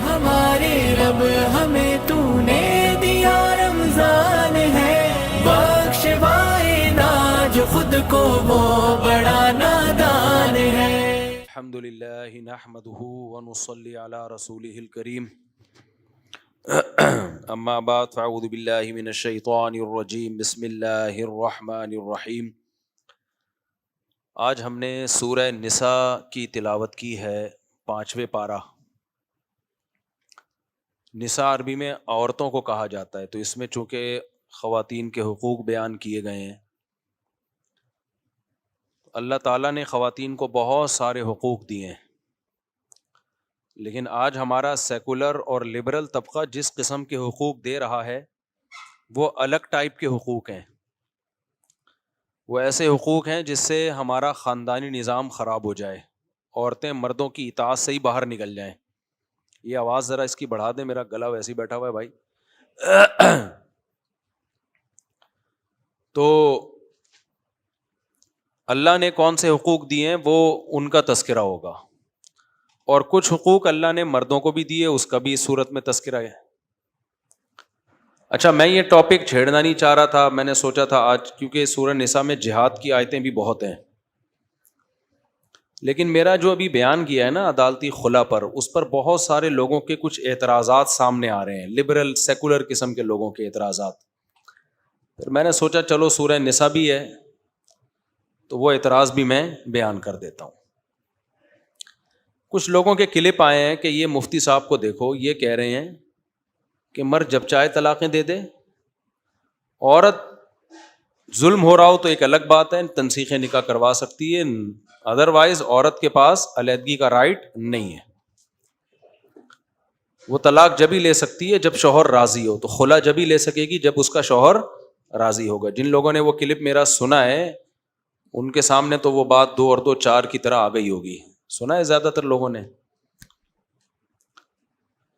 ہمارے رب ہمیں تو نے دیا رمضان ہے، بخشوائے نا جو خود کو وہ بڑا نادان ہے۔ الحمد للہ نحمده ونصلی علی رسوله الکریم، اما بعد فاعوذ باللہ من الشیطان الرجیم، بسم اللہ الرحمن الرحیم۔ آج ہم نے سورہ نساء کی تلاوت کی ہے، 5واں پارہ۔ نساء عربی میں عورتوں کو کہا جاتا ہے، تو اس میں چونکہ خواتین کے حقوق بیان کیے گئے ہیں، اللہ تعالیٰ نے خواتین کو بہت سارے حقوق دیے ہیں، لیکن آج ہمارا سیکولر اور لبرل طبقہ جس قسم کے حقوق دے رہا ہے وہ الگ ٹائپ کے حقوق ہیں۔ وہ ایسے حقوق ہیں جس سے ہمارا خاندانی نظام خراب ہو جائے، عورتیں مردوں کی اطاعت سے ہی باہر نکل جائیں۔ یہ آواز ذرا اس کی بڑھا دیں، میرا گلا ویسے ہی بیٹھا ہوا ہے بھائی۔ تو اللہ نے کون سے حقوق دیے ہیں وہ ان کا تذکرہ ہوگا، اور کچھ حقوق اللہ نے مردوں کو بھی دیے، اس کا بھی اس صورت میں تذکرہ ہے۔ اچھا، میں یہ ٹاپک چھیڑنا نہیں چاہ رہا تھا، میں نے سوچا تھا آج، کیونکہ سورہ نساء میں جہاد کی آیتیں بھی بہت ہیں، لیکن میرا جو ابھی بیان کیا ہے نا عدالتی خلا پر، اس پر بہت سارے لوگوں کے کچھ اعتراضات سامنے آ رہے ہیں، لبرل سیکولر قسم کے لوگوں کے اعتراضات۔ پھر میں نے سوچا چلو سورہ نساء بھی ہے تو وہ اعتراض بھی میں بیان کر دیتا ہوں۔ کچھ لوگوں کے کلپ آئے ہیں کہ یہ مفتی صاحب کو دیکھو، یہ کہہ رہے ہیں کہ مرد جب چاہے طلاقیں دے دے، عورت ظلم ہو رہا ہو تو ایک الگ بات ہے، تنسیخ نکاح کروا سکتی ہے، ادروائز عورت کے پاس علیحدگی کا رائٹ نہیں ہے۔ وہ طلاق جب ہی لے سکتی ہے جب شوہر راضی ہو، تو خلا جب ہی لے سکے گی جب اس کا شوہر راضی ہوگا۔ جن لوگوں نے وہ کلپ میرا سنا ہے ان کے سامنے تو وہ بات 2 اور 2 4 کی طرح آ گئی ہوگی۔ سنا ہے زیادہ تر لوگوں نے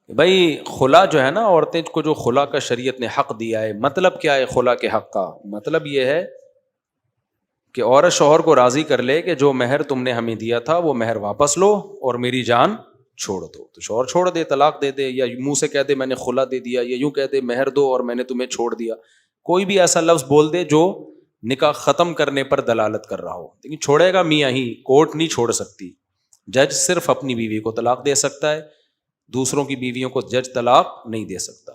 بھائی خلا جو ہے نا، عورتیں کو جو خلا کا شریعت نے حق دیا ہے، مطلب کیا ہے خلا کے حق کا؟ مطلب یہ ہے کہ عورت شوہر کو راضی کر لے کہ جو مہر تم نے ہمیں دیا تھا وہ مہر واپس لو اور میری جان چھوڑ دو، تو شوہر چھوڑ دے، طلاق دے دے، یا منہ سے کہہ دے میں نے خلا دے دیا، یا یوں کہہ دے مہر دو اور میں نے تمہیں چھوڑ دیا۔ کوئی بھی ایسا لفظ بول دے جو نکاح ختم کرنے پر دلالت کر رہا ہو، لیکن چھوڑے گا میاں ہی، کورٹ نہیں چھوڑ سکتی۔ جج صرف اپنی بیوی کو طلاق دے سکتا ہے، دوسروں کی بیویوں کو جج طلاق نہیں دے سکتا۔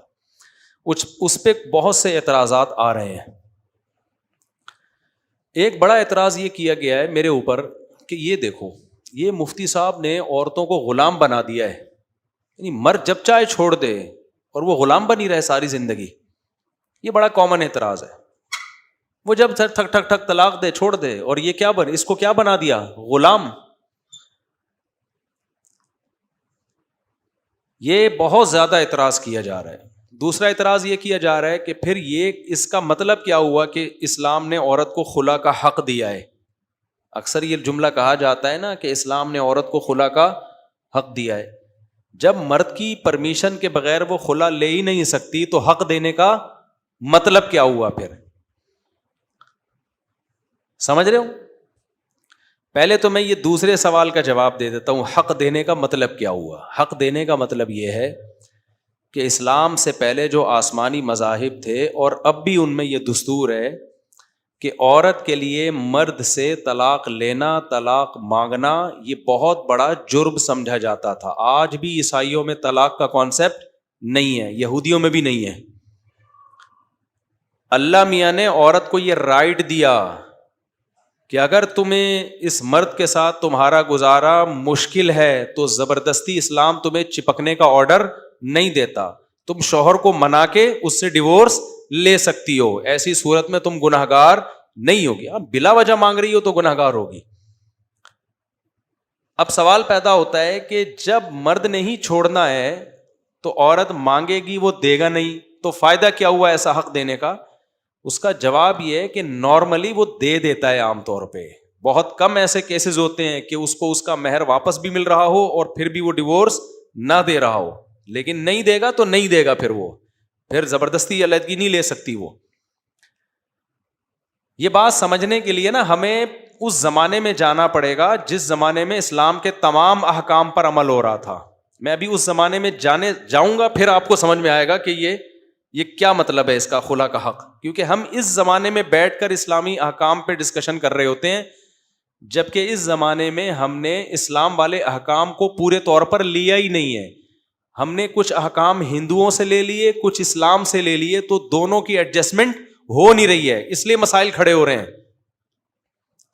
اس پہ بہت سے اعتراضات آ رہے ہیں۔ ایک بڑا اعتراض یہ کیا گیا ہے میرے اوپر کہ یہ دیکھو، یہ مفتی صاحب نے عورتوں کو غلام بنا دیا ہے، یعنی مرد جب چاہے چھوڑ دے اور وہ غلام بنی رہے ساری زندگی۔ یہ بڑا کامن اعتراض ہے، وہ جب ٹھک ٹھک ٹھک طلاق دے چھوڑ دے، اور یہ کیا اس کو کیا بنا دیا؟ غلام۔ یہ بہت زیادہ اعتراض کیا جا رہا ہے۔ دوسرا اعتراض یہ کیا جا رہا ہے کہ پھر یہ اس کا مطلب کیا ہوا کہ اسلام نے عورت کو خلا کا حق دیا ہے؟ اکثر یہ جملہ کہا جاتا ہے نا کہ اسلام نے عورت کو خلا کا حق دیا ہے۔ جب مرد کی پرمیشن کے بغیر وہ خلا لے ہی نہیں سکتی تو حق دینے کا مطلب کیا ہوا پھر؟ سمجھ رہے ہو؟ پہلے تو میں یہ دوسرے سوال کا جواب دے دیتا ہوں، حق دینے کا مطلب کیا ہوا؟ حق دینے کا مطلب یہ ہے کہ اسلام سے پہلے جو آسمانی مذاہب تھے، اور اب بھی ان میں یہ دستور ہے کہ عورت کے لیے مرد سے طلاق لینا، طلاق مانگنا یہ بہت بڑا جرم سمجھا جاتا تھا۔ آج بھی عیسائیوں میں طلاق کا کانسیپٹ نہیں ہے، یہودیوں میں بھی نہیں ہے۔ اللہ میاں نے عورت کو یہ رائٹ دیا کہ اگر تمہیں اس مرد کے ساتھ تمہارا گزارا مشکل ہے تو زبردستی اسلام تمہیں چپکنے کا آرڈر نہیں دیتا، تم شوہر کو منا کے اس سے ڈیورس لے سکتی ہو، ایسی صورت میں تم گناہگار نہیں ہوگی۔ اب بلا وجہ مانگ رہی ہو تو گناہگار ہوگی۔ اب سوال پیدا ہوتا ہے کہ جب مرد نے ہی چھوڑنا ہے تو عورت مانگے گی، وہ دے گا نہیں، تو فائدہ کیا ہوا ایسا حق دینے کا؟ اس کا جواب یہ ہے کہ نارملی وہ دے دیتا ہے، عام طور پہ بہت کم ایسے کیسز ہوتے ہیں کہ اس کو اس کا مہر واپس بھی مل رہا ہو اور پھر بھی وہ ڈیورس نہ دے رہا ہو، لیکن نہیں دے گا تو نہیں دے گا، پھر زبردستی علیحدگی نہیں لے سکتی وہ۔ یہ بات سمجھنے کے لیے نا ہمیں اس زمانے میں جانا پڑے گا جس زمانے میں اسلام کے تمام احکام پر عمل ہو رہا تھا۔ میں ابھی اس زمانے میں جانے جاؤں گا, پھر آپ کو سمجھ میں آئے گا کہ یہ کیا مطلب ہے اس کا خلا کا حق. کیونکہ ہم اس زمانے میں بیٹھ کر اسلامی احکام پہ ڈسکشن کر رہے ہوتے ہیں, جبکہ اس زمانے میں ہم نے اسلام والے احکام کو پورے طور پر لیا ہی نہیں ہے. ہم نے کچھ احکام ہندوؤں سے لے لیے, کچھ اسلام سے لے لیے, تو دونوں کی ایڈجسٹمنٹ ہو نہیں رہی ہے, اس لیے مسائل کھڑے ہو رہے ہیں.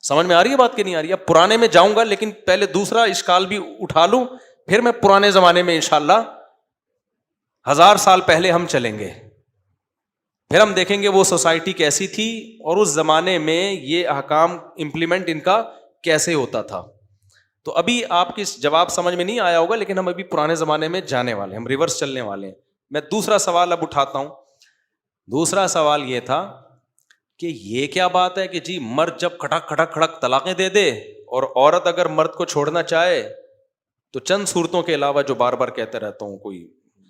سمجھ میں آ رہی ہے بات کہ نہیں آ رہی ہے؟ پرانے میں جاؤں گا, لیکن پہلے دوسرا اشکال بھی اٹھا لوں, پھر میں پرانے زمانے میں انشاءاللہ 1000 سال پہلے ہم چلیں گے, پھر ہم دیکھیں گے وہ سوسائٹی کیسی تھی اور اس زمانے میں یہ احکام امپلیمنٹ ان کا کیسے ہوتا تھا. تو ابھی آپ کی جواب سمجھ میں نہیں آیا ہوگا, لیکن ہم ابھی پرانے زمانے میں جانے والے ہیں, ہم ریورس چلنے والے ہیں. میں دوسرا سوال اب اٹھاتا ہوں. دوسرا سوال یہ تھا کہ یہ کیا بات ہے کہ جی مرد جب کھڑک کھڑک کھڑک طلاقیں دے دے, اور عورت اگر مرد کو چھوڑنا چاہے تو چند صورتوں کے علاوہ جو بار بار کہتے رہتا ہوں, کوئی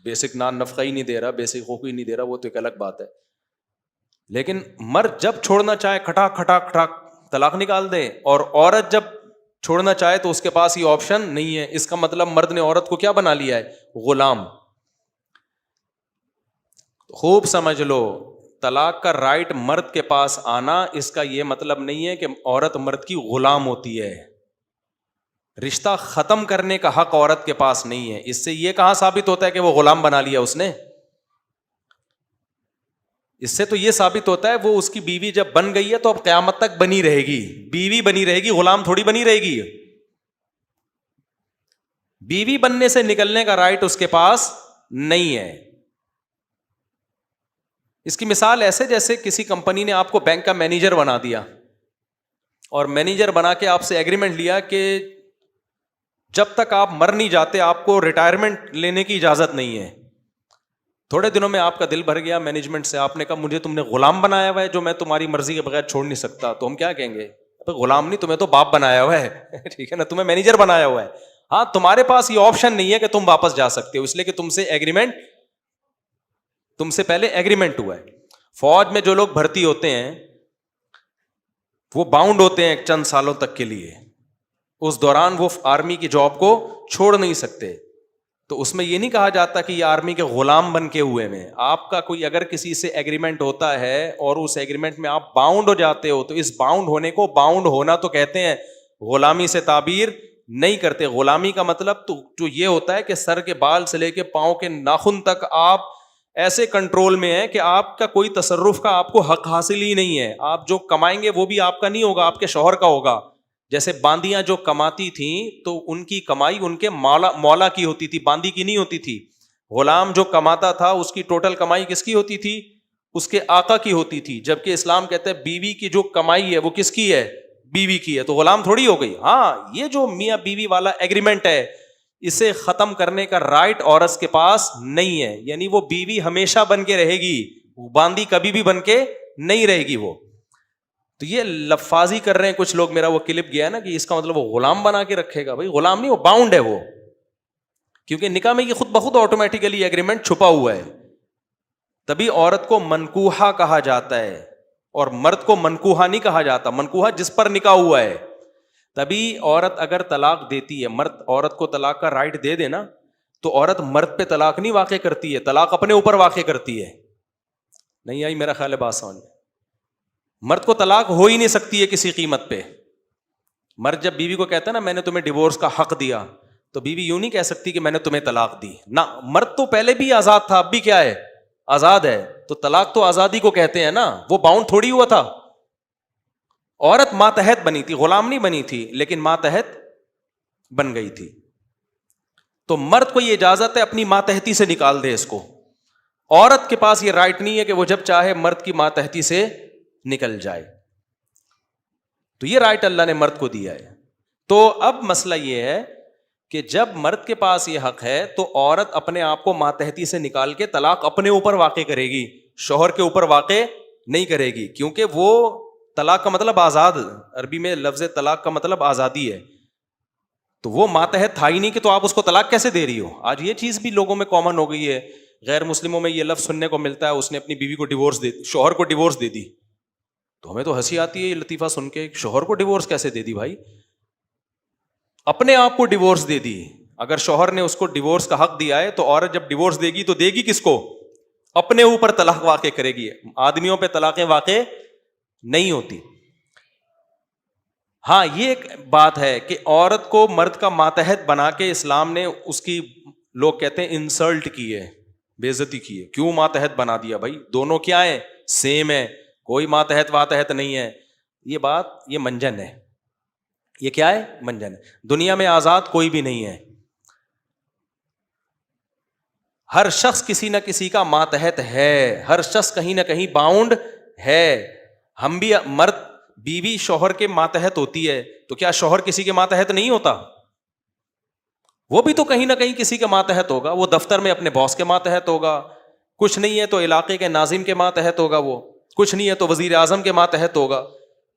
بیسک نان نفقہ ہی نہیں دے رہا, بیسک حقوق ہی نہیں دے رہا, وہ تو ایک الگ بات ہے. لیکن مرد جب چھوڑنا چاہے کھٹاک کھٹاک کھٹاک طلاق نکال دے, اور عورت جب چھوڑنا چاہے تو اس کے پاس یہ آپشن نہیں ہے. اس کا مطلب مرد نے عورت کو کیا بنا لیا ہے؟ غلام. خوب سمجھ لو, طلاق کا رائٹ مرد کے پاس آنا, اس کا یہ مطلب نہیں ہے کہ عورت مرد کی غلام ہوتی ہے. رشتہ ختم کرنے کا حق عورت کے پاس نہیں ہے. اس سے یہ کہاں ثابت ہوتا ہے کہ وہ غلام بنا لیا اس نے؟ اس سے تو یہ ثابت ہوتا ہے وہ اس کی بیوی جب بن گئی ہے تو اب قیامت تک بنی رہے گی, بیوی بنی رہے گی, غلام تھوڑی بنی رہے گی. بیوی بننے سے نکلنے کا رائٹ اس کے پاس نہیں ہے. اس کی مثال ایسے جیسے کسی کمپنی نے آپ کو بینک کا مینیجر بنا دیا, اور مینیجر بنا کے آپ سے ایگریمنٹ لیا کہ جب تک آپ مر نہیں جاتے آپ کو ریٹائرمنٹ لینے کی اجازت نہیں ہے. تھوڑے دنوں میں آپ کا دل بھر گیا مینجمنٹ سے, آپ نے کہا مجھے تم نے غلام بنایا ہوا ہے جو میں تمہاری مرضی کے بغیر چھوڑ نہیں سکتا. تو ہم کیا کہیں گے؟ غلام نہیں, تمہیں تو باپ بنایا ہوا ہے, ٹھیک ہے نا, تمہیں مینیجر بنایا ہوا ہے. ہاں, تمہارے پاس یہ آپشن نہیں ہے کہ تم واپس جا سکتے ہو, اس لیے کہ تم سے پہلے ایگریمنٹ ہوا ہے. فوج میں جو لوگ بھرتی ہوتے ہیں وہ باؤنڈ ہوتے ہیں چند سالوں تک کے لیے, اس دوران وہ آرمی کی جاب کو چھوڑ نہیں سکتے. تو اس میں یہ نہیں کہا جاتا کہ یہ آرمی کے غلام بن کے ہوئے میں. آپ کا کوئی اگر کسی سے ایگریمنٹ ہوتا ہے اور اس ایگریمنٹ میں آپ باؤنڈ ہو جاتے ہو, تو اس باؤنڈ ہونے کو باؤنڈ ہونا تو کہتے ہیں, غلامی سے تعبیر نہیں کرتے. غلامی کا مطلب تو یہ ہوتا ہے کہ سر کے بال سے لے کے پاؤں کے ناخن تک آپ ایسے کنٹرول میں ہیں کہ آپ کا کوئی تصرف کا آپ کو حق حاصل ہی نہیں ہے. آپ جو کمائیں گے وہ بھی آپ کا نہیں ہوگا, آپ کے شوہر کا ہوگا. جیسے باندیاں جو کماتی تھیں تو ان کی کمائی ان کے مولا کی ہوتی تھی, باندی کی نہیں ہوتی تھی. غلام جو کماتا تھا اس کی ٹوٹل کمائی کس کی ہوتی تھی؟ اس کے آقا کی ہوتی تھی. جبکہ اسلام کہتا ہے بیوی کی جو کمائی ہے وہ کس کی ہے؟ بیوی کی ہے. تو غلام تھوڑی ہو گئی. ہاں, یہ جو میاں بیوی والا ایگریمنٹ ہے اسے ختم کرنے کا رائٹ عورت کے پاس نہیں ہے. یعنی وہ بیوی ہمیشہ بن کے رہے گی, باندی کبھی بھی بن کے نہیں رہے گی وہ. تو یہ لفاظی کر رہے ہیں کچھ لوگ, میرا وہ کلپ گیا نا کہ اس کا مطلب وہ غلام بنا کے رکھے گا. بھائی غلام نہیں, وہ باؤنڈ ہے وہ, کیونکہ نکاح میں یہ خود بخود آٹومیٹیکلی ایگریمنٹ چھپا ہوا ہے. تبھی عورت کو منکوحہ کہا جاتا ہے اور مرد کو منکوحہ نہیں کہا جاتا. منکوحہ جس پر نکاح ہوا ہے. تبھی عورت اگر طلاق دیتی ہے, مرد عورت کو طلاق کا رائٹ دے دینا, تو عورت مرد پہ طلاق نہیں واقع کرتی ہے, طلاق اپنے اوپر واقع کرتی ہے. نہیں آئی میرا خیال ہے بات سمجھ؟ مرد کو طلاق ہو ہی نہیں سکتی ہے کسی قیمت پہ. مرد جب بیوی کو کہتا ہے نا میں نے تمہیں ڈیورس کا حق دیا, تو بیوی یوں نہیں کہہ سکتی کہ میں نے تمہیں طلاق دی. نہ, مرد تو پہلے بھی آزاد تھا, اب بھی کیا ہے؟ آزاد ہے. تو طلاق تو آزادی کو کہتے ہیں نا, وہ باؤنڈ تھوڑی ہوا تھا. عورت ماتحت بنی تھی, غلام نہیں بنی تھی, لیکن ماتحت بن گئی تھی. تو مرد کو یہ اجازت ہے اپنی ماتحتی سے نکال دے اس کو. عورت کے پاس یہ رائٹ نہیں ہے کہ وہ جب چاہے مرد کی ماتحتی سے نکل جائے. تو یہ رائٹ اللہ نے مرد کو دیا ہے. تو اب مسئلہ یہ ہے کہ جب مرد کے پاس یہ حق ہے تو عورت اپنے آپ کو ماتحتی سے نکال کے طلاق اپنے اوپر واقع کرے گی, شوہر کے اوپر واقع نہیں کرے گی. کیونکہ وہ طلاق کا مطلب آزاد, عربی میں لفظ طلاق کا مطلب آزادی ہے. تو وہ ماتحت تھا ہی نہیں کہ تو آپ اس کو طلاق کیسے دے رہی ہو. آج یہ چیز بھی لوگوں میں کامن ہو گئی ہے, غیر مسلموں میں یہ لفظ سننے کو ملتا ہے, اس نے اپنی بیوی کو ڈیورس دے, شوہر کو ڈیورس دے دی. تو ہمیں تو ہنسی آتی ہے یہ لطیفہ سن کے, شوہر کو ڈیورس کیسے دے دی بھائی؟ اپنے آپ کو ڈیورس دے دی, اگر شوہر نے اس کو ڈیورس کا حق دیا ہے تو عورت جب ڈیورس دے گی تو دے گی کس کو؟ اپنے اوپر طلاق واقع کرے گی. آدمیوں پہ طلاقیں واقع نہیں ہوتی. ہاں یہ ایک بات ہے کہ عورت کو مرد کا ماتحت بنا کے اسلام نے اس کی, لوگ کہتے ہیں انسلٹ کی ہے, بے عزتی کی ہے. کیوں ماتحت بنا دیا بھائی؟ دونوں کیا ہے؟ سیم ہے, کوئی ماتحت واتحت نہیں ہے. یہ بات, یہ منجن ہے. یہ کیا ہے؟ منجن ہے. دنیا میں آزاد کوئی بھی نہیں ہے. ہر شخص کسی نہ کسی کا ماتحت ہے, ہر شخص کہیں نہ کہیں باؤنڈ ہے. ہم بھی, مرد بیوی شوہر کے ماتحت ہوتی ہے, تو کیا شوہر کسی کے ماتحت نہیں ہوتا؟ وہ بھی تو کہیں نہ کہیں کسی کے ماتحت ہوگا. وہ دفتر میں اپنے باس کے ماتحت ہوگا, کچھ نہیں ہے تو علاقے کے ناظم کے ماتحت ہوگا, وہ کچھ نہیں ہے تو وزیر اعظم کے ماتحت ہوگا.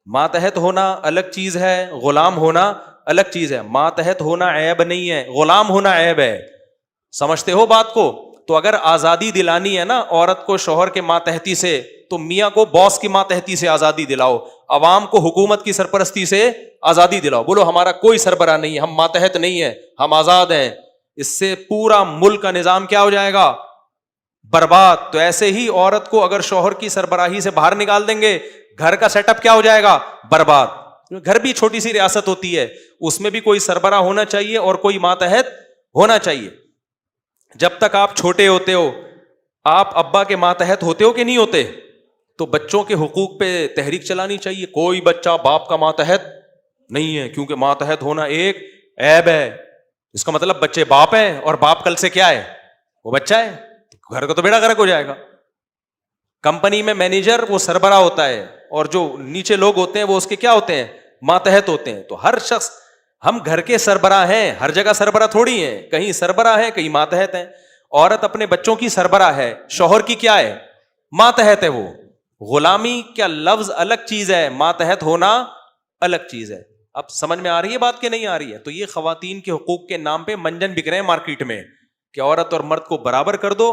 ماتحت ہونا الگ چیز ہے, غلام ہونا الگ چیز ہے. ماتحت ہونا عیب نہیں ہے, غلام ہونا عیب ہے. سمجھتے ہو بات کو؟ تو اگر آزادی دلانی ہے نا عورت کو شوہر کے ماتحتی سے, تو میاں کو باس کی ماتحتی سے آزادی دلاؤ, عوام کو حکومت کی سرپرستی سے آزادی دلاؤ. بولو ہمارا کوئی سربراہ نہیں ہے, ہم ماتحت نہیں ہیں, ہم آزاد ہیں. اس سے پورا ملک کا نظام کیا ہو جائے گا؟ برباد. تو ایسے ہی عورت کو اگر شوہر کی سربراہی سے باہر نکال دیں گے, گھر کا سیٹ اپ کیا ہو جائے گا؟ برباد. گھر بھی چھوٹی سی ریاست ہوتی ہے, اس میں بھی کوئی سربراہ ہونا چاہیے اور کوئی ماتحت ہونا چاہیے. جب تک آپ چھوٹے ہوتے ہو, آپ ابا کے ماتحت ہوتے ہو کہ نہیں ہوتے؟ تو بچوں کے حقوق پہ تحریک چلانی چاہیے. کوئی بچہ باپ کا ماتحت نہیں ہے, کیونکہ ماتحت ہونا ایک عیب ہے. اس کا مطلب بچے باپ ہیں اور باپ کل سے کیا ہے؟ وہ بچہ ہے. گھر کا تو بیڑا غرق ہو جائے گا. کمپنی میں مینیجر وہ سربراہ ہوتا ہے, اور جو نیچے لوگ ہوتے ہیں وہ اس کے کیا ہوتے ہیں؟ ماتحت ہوتے ہیں. تو ہر شخص, ہم گھر کے سربراہ ہیں, ہر جگہ سربراہ تھوڑی ہیں, کہیں سربراہ ہیں کہیں ماتحت ہیں. عورت اپنے بچوں کی سربراہ ہے, شوہر کی کیا ہے؟ ماتحت ہے. وہ غلامی کیا لفظ الگ چیز ہے, ماتحت ہونا الگ چیز ہے. اب سمجھ میں آ رہی ہے بات کہ نہیں آ رہی ہے؟ تو یہ خواتین کے حقوق کے نام پہ منجن بک رہے ہیں مارکیٹ میں, کہ عورت اور مرد کو برابر کر دو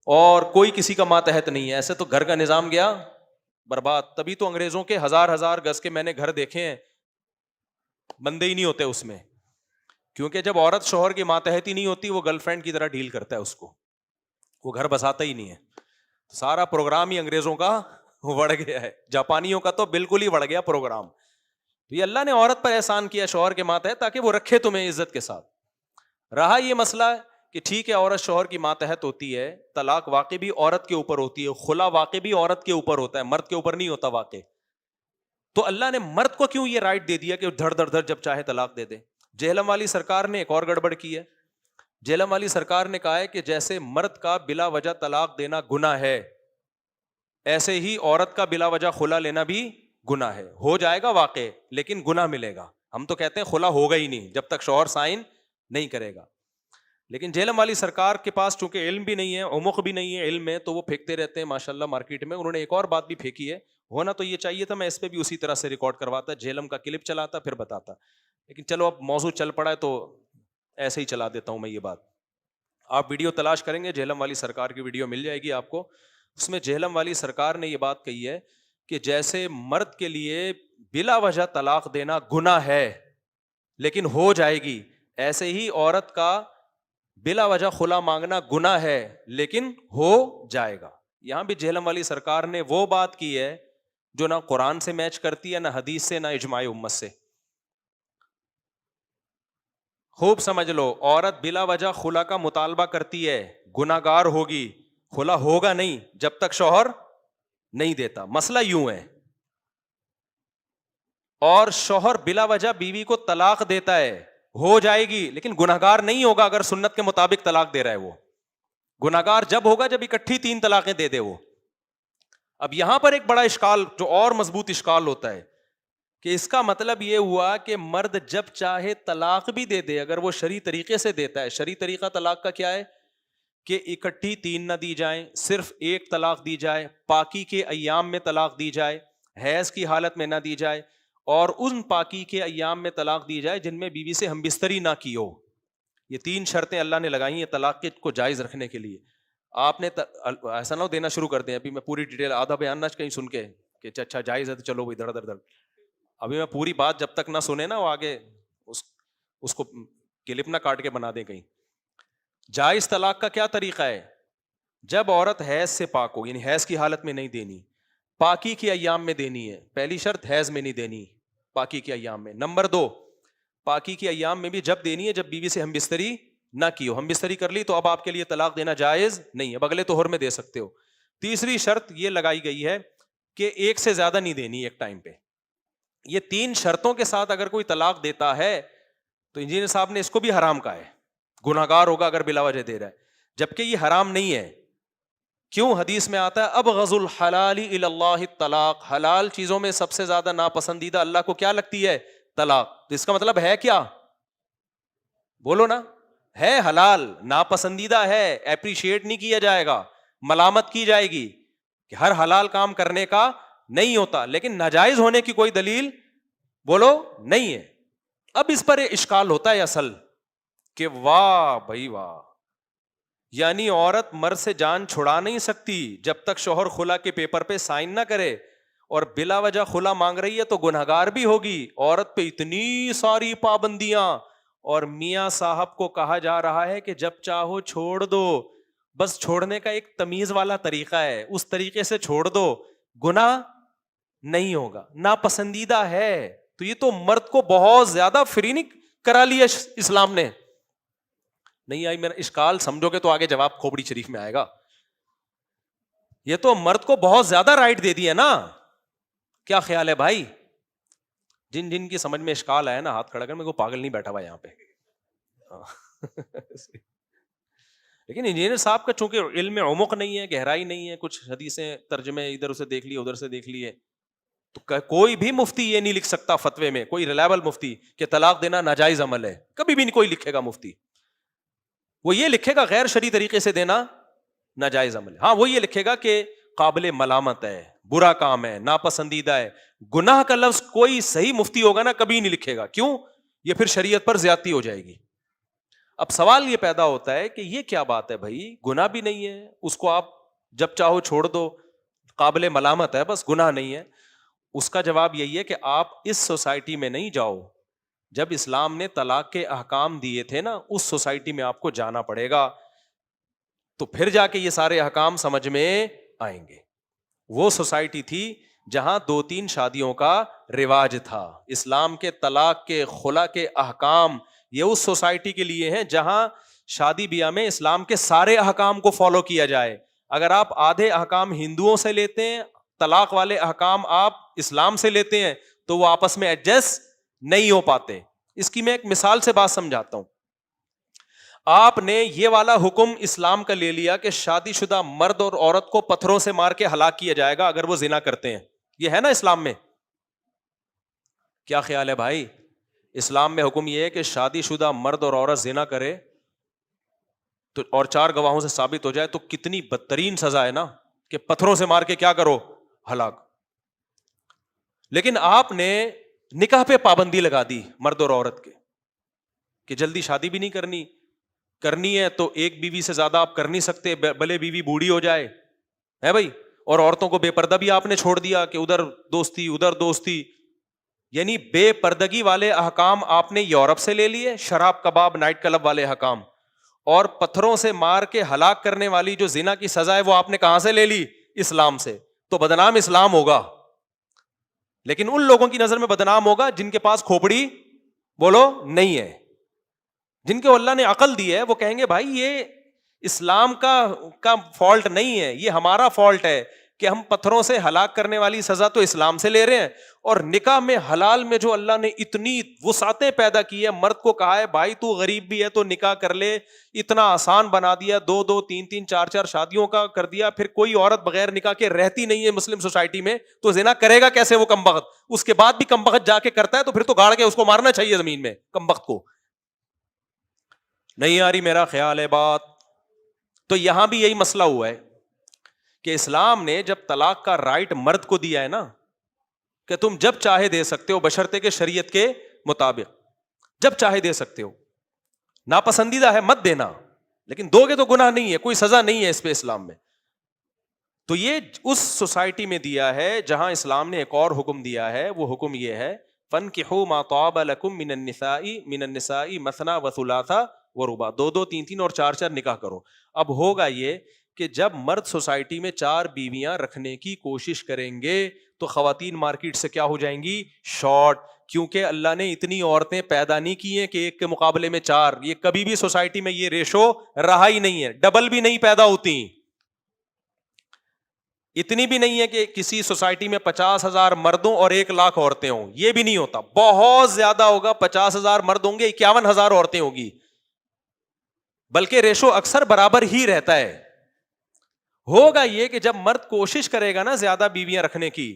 اور کوئی کسی کا ماتحت نہیں ہے. ایسے تو گھر کا نظام گیا برباد. تبھی تو انگریزوں کے ہزار ہزار گز کے میں نے گھر دیکھے ہیں, بندے ہی نہیں ہوتے اس میں, کیونکہ جب عورت شوہر کی ماتحت ہی نہیں ہوتی, وہ گرل فرینڈ کی طرح ڈیل کرتا ہے اس کو, وہ گھر بساتا ہی نہیں ہے. سارا پروگرام ہی انگریزوں کا بڑھ گیا ہے. جاپانیوں کا تو بالکل ہی بڑھ گیا پروگرام. تو یہ اللہ نے عورت پر احسان کیا شوہر کے ماتحت, تاکہ وہ رکھے تمہیں عزت کے ساتھ. رہا یہ مسئلہ کہ ٹھیک ہے عورت شوہر کی ماتحت ہوتی ہے, طلاق واقع بھی عورت کے اوپر ہوتی ہے, خلا واقع بھی عورت کے اوپر ہوتا ہے, مرد کے اوپر نہیں ہوتا واقع. تو اللہ نے مرد کو کیوں یہ رائٹ دے دیا کہ دھڑ دھڑ دھڑ جب چاہے طلاق دے دے؟ جہلم والی سرکار نے ایک اور گڑبڑ کی ہے. جہلم والی سرکار نے کہا ہے کہ جیسے مرد کا بلا وجہ طلاق دینا گناہ ہے, ایسے ہی عورت کا بلا وجہ خلا لینا بھی گناہ ہے. ہو جائے گا واقع لیکن گناہ ملے گا. ہم تو کہتے ہیں خلا ہوگا ہی نہیں جب تک شوہر سائن نہیں کرے گا. لیکن جہلم والی سرکار کے پاس چونکہ علم بھی نہیں ہے, عمق بھی نہیں ہے علم میں, تو وہ پھینکتے رہتے ہیں ماشاءاللہ مارکیٹ میں. انہوں نے ایک اور بات بھی پھینکی ہے, ہونا تو یہ چاہیے تھا میں اس پہ بھی اسی طرح سے ریکارڈ کرواتا, جہلم کا کلپ چلاتا پھر بتاتا, لیکن چلو اب موضوع چل پڑا ہے تو ایسے ہی چلا دیتا ہوں میں یہ بات. آپ ویڈیو تلاش کریں گے, جہلم والی سرکار کی ویڈیو مل جائے گی آپ کو. اس میں جہلم والی سرکار نے یہ بات کہی ہے کہ جیسے مرد کے لیے بلا وجہ طلاق دینا گناہ ہے لیکن ہو جائے گی, ایسے ہی عورت کا بلا وجہ خلا مانگنا گناہ ہے لیکن ہو جائے گا. یہاں بھی جہلم والی سرکار نے وہ بات کی ہے جو نہ قرآن سے میچ کرتی ہے, نہ حدیث سے, نہ اجماع امت سے. خوب سمجھ لو, عورت بلا وجہ خلا کا مطالبہ کرتی ہے, گناہگار ہوگی, خلا ہوگا نہیں جب تک شوہر نہیں دیتا. مسئلہ یوں ہے, اور شوہر بلا وجہ بیوی کو طلاق دیتا ہے, ہو جائے گی لیکن گناہگار نہیں ہوگا اگر سنت کے مطابق طلاق دے رہا ہے. وہ گناہگار جب ہوگا جب اکٹھی 3 طلاقیں دے دے وہ. اب یہاں پر ایک بڑا اشکال, جو اور مضبوط اشکال ہوتا ہے, کہ اس کا مطلب یہ ہوا کہ مرد جب چاہے طلاق بھی دے دے اگر وہ شرعی طریقے سے دیتا ہے. شرعی طریقہ طلاق کا کیا ہے کہ اکٹھی 3 نہ دی جائیں, صرف 1 طلاق دی جائے, پاکی کے ایام میں طلاق دی جائے, حیض کی حالت میں نہ دی جائے, اور ان پاکی کے ایام میں طلاق دی جائے جن میں بیوی سے ہم بستری نہ کی ہو. یہ 3 شرطیں اللہ نے لگائی ہیں طلاق کو جائز رکھنے کے لیے. آپ نے ایسا نہ دینا شروع کر دیں, ابھی میں پوری ڈیٹیل آدھا بیان نہ کہیں سن کے کہ اچھا جائز ہے تو چلو بھائی دھڑ دھڑ دھڑ, ابھی میں پوری بات جب تک نہ سنے نا وہ آگے اس کو کلپ نہ کاٹ کے بنا دیں کہیں. جائز طلاق کا کیا طریقہ ہے؟ جب عورت حیض سے پاک ہو, یعنی حیض کی حالت میں نہیں دینی, پاکی کے ایام میں دینی ہے. پہلی شرط حیض میں نہیں دینی, پاکی کے ایام میں. نمبر 2, پاکی کے ایام میں بھی جب دینی ہے جب بیوی سے ہم بستری نہ کی ہو. ہم بستری کر لی تو اب آپ کے لیے طلاق دینا جائز نہیں ہے, اب اگلے طہر میں دے سکتے ہو. تیسری شرط یہ لگائی گئی ہے کہ ایک سے زیادہ نہیں دینی ایک ٹائم پہ. یہ 3 شرطوں کے ساتھ اگر کوئی طلاق دیتا ہے تو انجینئر صاحب نے اس کو بھی حرام کہا ہے, گناہگار ہوگا اگر بلا وجہ دے رہا ہے, جبکہ یہ حرام نہیں ہے. کیوں؟ حدیث میں آتا ہے ابغض الحلال الی اللہ الطلاق, حلال چیزوں میں سب سے زیادہ ناپسندیدہ اللہ کو کیا لگتی ہے؟ طلاق. تو اس کا مطلب ہے کیا؟ بولو نا. ہے حلال, ناپسندیدہ ہے, اپریشیٹ نہیں کیا جائے گا, ملامت کی جائے گی کہ ہر حلال کام کرنے کا نہیں ہوتا, لیکن ناجائز ہونے کی کوئی دلیل بولو نہیں ہے. اب اس پر اشکال ہوتا ہے اصل کہ واہ بھائی واہ, یعنی عورت مرد سے جان چھڑا نہیں سکتی جب تک شوہر خلا کے پیپر پہ سائن نہ کرے, اور بلا وجہ خلا مانگ رہی ہے تو گنہگار بھی ہوگی. عورت پہ اتنی ساری پابندیاں, اور میاں صاحب کو کہا جا رہا ہے کہ جب چاہو چھوڑ دو. بس چھوڑنے کا ایک تمیز والا طریقہ ہے, اس طریقے سے چھوڑ دو, گناہ نہیں ہوگا. ناپسندیدہ ہے تو یہ تو مرد کو بہت زیادہ فری نہیں کرا لیا اسلام نے. نہیں آئی میرا اشکال سمجھو گے تو آگے جواب کھوپڑی شریف میں آئے گا. یہ تو مرد کو بہت زیادہ رائٹ دے دیا نا. کیا خیال ہے بھائی؟ جن جن کی سمجھ میں اشکال آیا نا ہاتھ کھڑا کر, میرے کو پاگل نہیں بیٹھا ہوا یہاں پہ. لیکن انجینئر صاحب کا چونکہ علم میں عمق نہیں ہے, گہرائی نہیں ہے, کچھ حدیثیں ترجمے ادھر سے دیکھ لیے ادھر سے دیکھ لیے, تو کوئی بھی مفتی یہ نہیں لکھ سکتا فتوے میں, کوئی ریلائبل مفتی, کہ طلاق دینا ناجائز عمل ہے. کبھی بھی نہیں کوئی لکھے گا مفتی. وہ یہ لکھے گا غیر شرعی طریقے سے دینا ناجائز عمل ہے. ہاں وہ یہ لکھے گا کہ قابل ملامت ہے, برا کام ہے, ناپسندیدہ ہے. گناہ کا لفظ کوئی صحیح مفتی ہوگا نا کبھی نہیں لکھے گا. کیوں؟ یہ پھر شریعت پر زیادتی ہو جائے گی. اب سوال یہ پیدا ہوتا ہے کہ یہ کیا بات ہے بھائی, گناہ بھی نہیں ہے, اس کو آپ جب چاہو چھوڑ دو, قابل ملامت ہے, بس گناہ نہیں ہے. اس کا جواب یہی ہے کہ آپ اس سوسائٹی میں نہیں جاؤ. جب اسلام نے طلاق کے احکام دیے تھے نا, اس سوسائٹی میں آپ کو جانا پڑے گا, تو پھر جا کے یہ سارے احکام سمجھ میں آئیں گے. وہ سوسائٹی تھی جہاں 2-3 شادیوں کا رواج تھا. اسلام کے طلاق کے خلا کے احکام یہ اس سوسائٹی کے لیے ہیں جہاں شادی بیاہ میں اسلام کے سارے احکام کو فالو کیا جائے. اگر آپ آدھے احکام ہندوؤں سے لیتے ہیں, طلاق والے احکام آپ اسلام سے لیتے ہیں, تو وہ آپس میں ایڈجسٹ نہیں ہو پاتے. اس کی میں ایک مثال سے بات سمجھاتا ہوں. آپ نے یہ والا حکم اسلام کا لے لیا کہ شادی شدہ مرد اور عورت کو پتھروں سے مار کے ہلاک کیا جائے گا اگر وہ زنا کرتے ہیں. یہ ہے نا اسلام میں. کیا خیال ہے بھائی؟ اسلام میں حکم یہ ہے کہ شادی شدہ مرد اور عورت زنا کرے تو اور 4 گواہوں سے ثابت ہو جائے تو کتنی بدترین سزا ہے نا, کہ پتھروں سے مار کے کیا کرو, ہلاک. لیکن آپ نے نکاح پہ پابندی لگا دی مرد اور عورت کے, کہ جلدی شادی بھی نہیں کرنی ہے تو ایک بیوی سے زیادہ آپ کر نہیں سکتے, بھلے بیوی بوڑھی ہو جائے, ہے بھائی. اور عورتوں کو بے پردہ بھی آپ نے چھوڑ دیا کہ ادھر دوستی. یعنی بے پردگی والے احکام آپ نے یورپ سے لے لیے, شراب کباب نائٹ کلب والے احکام, اور پتھروں سے مار کے ہلاک کرنے والی جو زنا کی سزا ہے وہ آپ نے کہاں سے لے لی؟ اسلام سے. تو بدنام اسلام ہوگا, لیکن ان لوگوں کی نظر میں بدنام ہوگا جن کے پاس کھوپڑی بولو نہیں ہے, جن کو اللہ نے عقل دی ہے. وہ کہیں گے بھائی یہ اسلام کا فالٹ نہیں ہے, یہ ہمارا فالٹ ہے کہ ہم پتھروں سے ہلاک کرنے والی سزا تو اسلام سے لے رہے ہیں, اور نکاح میں حلال میں جو اللہ نے اتنی وسعتیں پیدا کی ہے, مرد کو کہا ہے بھائی تو غریب بھی ہے تو نکاح کر لے, اتنا آسان بنا دیا, 2-2 3-3 4-4 شادیوں کا کر دیا. پھر کوئی عورت بغیر نکاح کے رہتی نہیں ہے مسلم سوسائٹی میں, تو زنا کرے گا کیسے وہ کمبخت؟ اس کے بعد بھی کمبخت جا کے کرتا ہے تو پھر تو گاڑ کے اس کو مارنا چاہیے زمین میں کمبخت کو. نہیں آ رہی میرا خیال ہے بات؟ تو یہاں بھی یہی مسئلہ ہوا ہے کہ اسلام نے جب طلاق کا رائٹ مرد کو دیا ہے نا, کہ تم جب چاہے دے سکتے ہو بشرطے کہ شریعت کے مطابق جب چاہے دے سکتے ہو, ناپسندیدہ ہے مت دینا, لیکن دو گے تو گناہ نہیں ہے, کوئی سزا نہیں ہے اس پہ اسلام میں. تو یہ اس سوسائٹی میں دیا ہے جہاں اسلام نے ایک اور حکم دیا ہے. وہ حکم یہ ہے فَانْكِحُوا مَا طَابَ لَكُم مِّنَ النِّسَاءِ مَثْنَىٰ وَثُلَاثَ وَرُبَاع، دو دو تین تین اور چار چار نکاح کرو. اب ہوگا یہ کہ جب مرد سوسائٹی میں 4 بیویاں رکھنے کی کوشش کریں گے تو خواتین مارکیٹ سے کیا ہو جائیں گی؟ شارٹ. کیونکہ اللہ نے اتنی عورتیں پیدا نہیں کی ہیں کہ ایک کے مقابلے میں 4. یہ کبھی بھی سوسائٹی میں یہ ریشو رہا ہی نہیں ہے. ڈبل بھی نہیں پیدا ہوتی. اتنی بھی نہیں ہے کہ کسی سوسائٹی میں 50,000 مردوں اور 1,00,000 عورتیں ہوں. یہ بھی نہیں ہوتا. بہت زیادہ ہوگا. 50,000 مرد ہوں گے, 51,000 عورتیں ہوگی. بلکہ ریشو اکثر برابر ہی رہتا ہے. ہوگا یہ کہ جب مرد کوشش کرے گا نا زیادہ بیویاں رکھنے کی,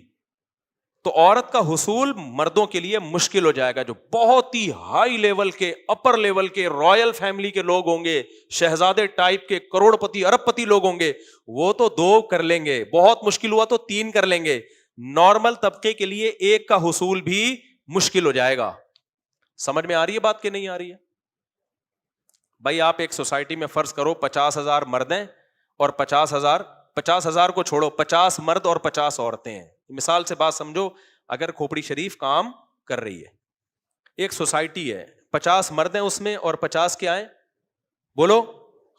تو عورت کا حصول مردوں کے لیے مشکل ہو جائے گا. جو بہت ہی ہائی لیول کے, اپر لیول کے, رائل فیملی کے لوگ ہوں گے, شہزادے ٹائپ کے, کروڑ پتی ارب پتی لوگ ہوں گے, وہ تو 2 کر لیں گے. بہت مشکل ہوا تو 3 کر لیں گے. نارمل طبقے کے لیے 1 کا حصول بھی مشکل ہو جائے گا. سمجھ میں آ رہی ہے بات کہ نہیں آ رہی ہے؟ بھائی آپ ایک سوسائٹی میں فرض کرو 50,000 مرد ہیں اور 50,000 کو چھوڑو 50 مرد اور 50 عورتیں ہیں. مثال سے بات سمجھو, اگر کھوپڑی شریف کام کر رہی ہے, ایک سوسائٹی ہے, 50 مرد ہیں اس میں اور 50 کیا ہیں؟ بولو,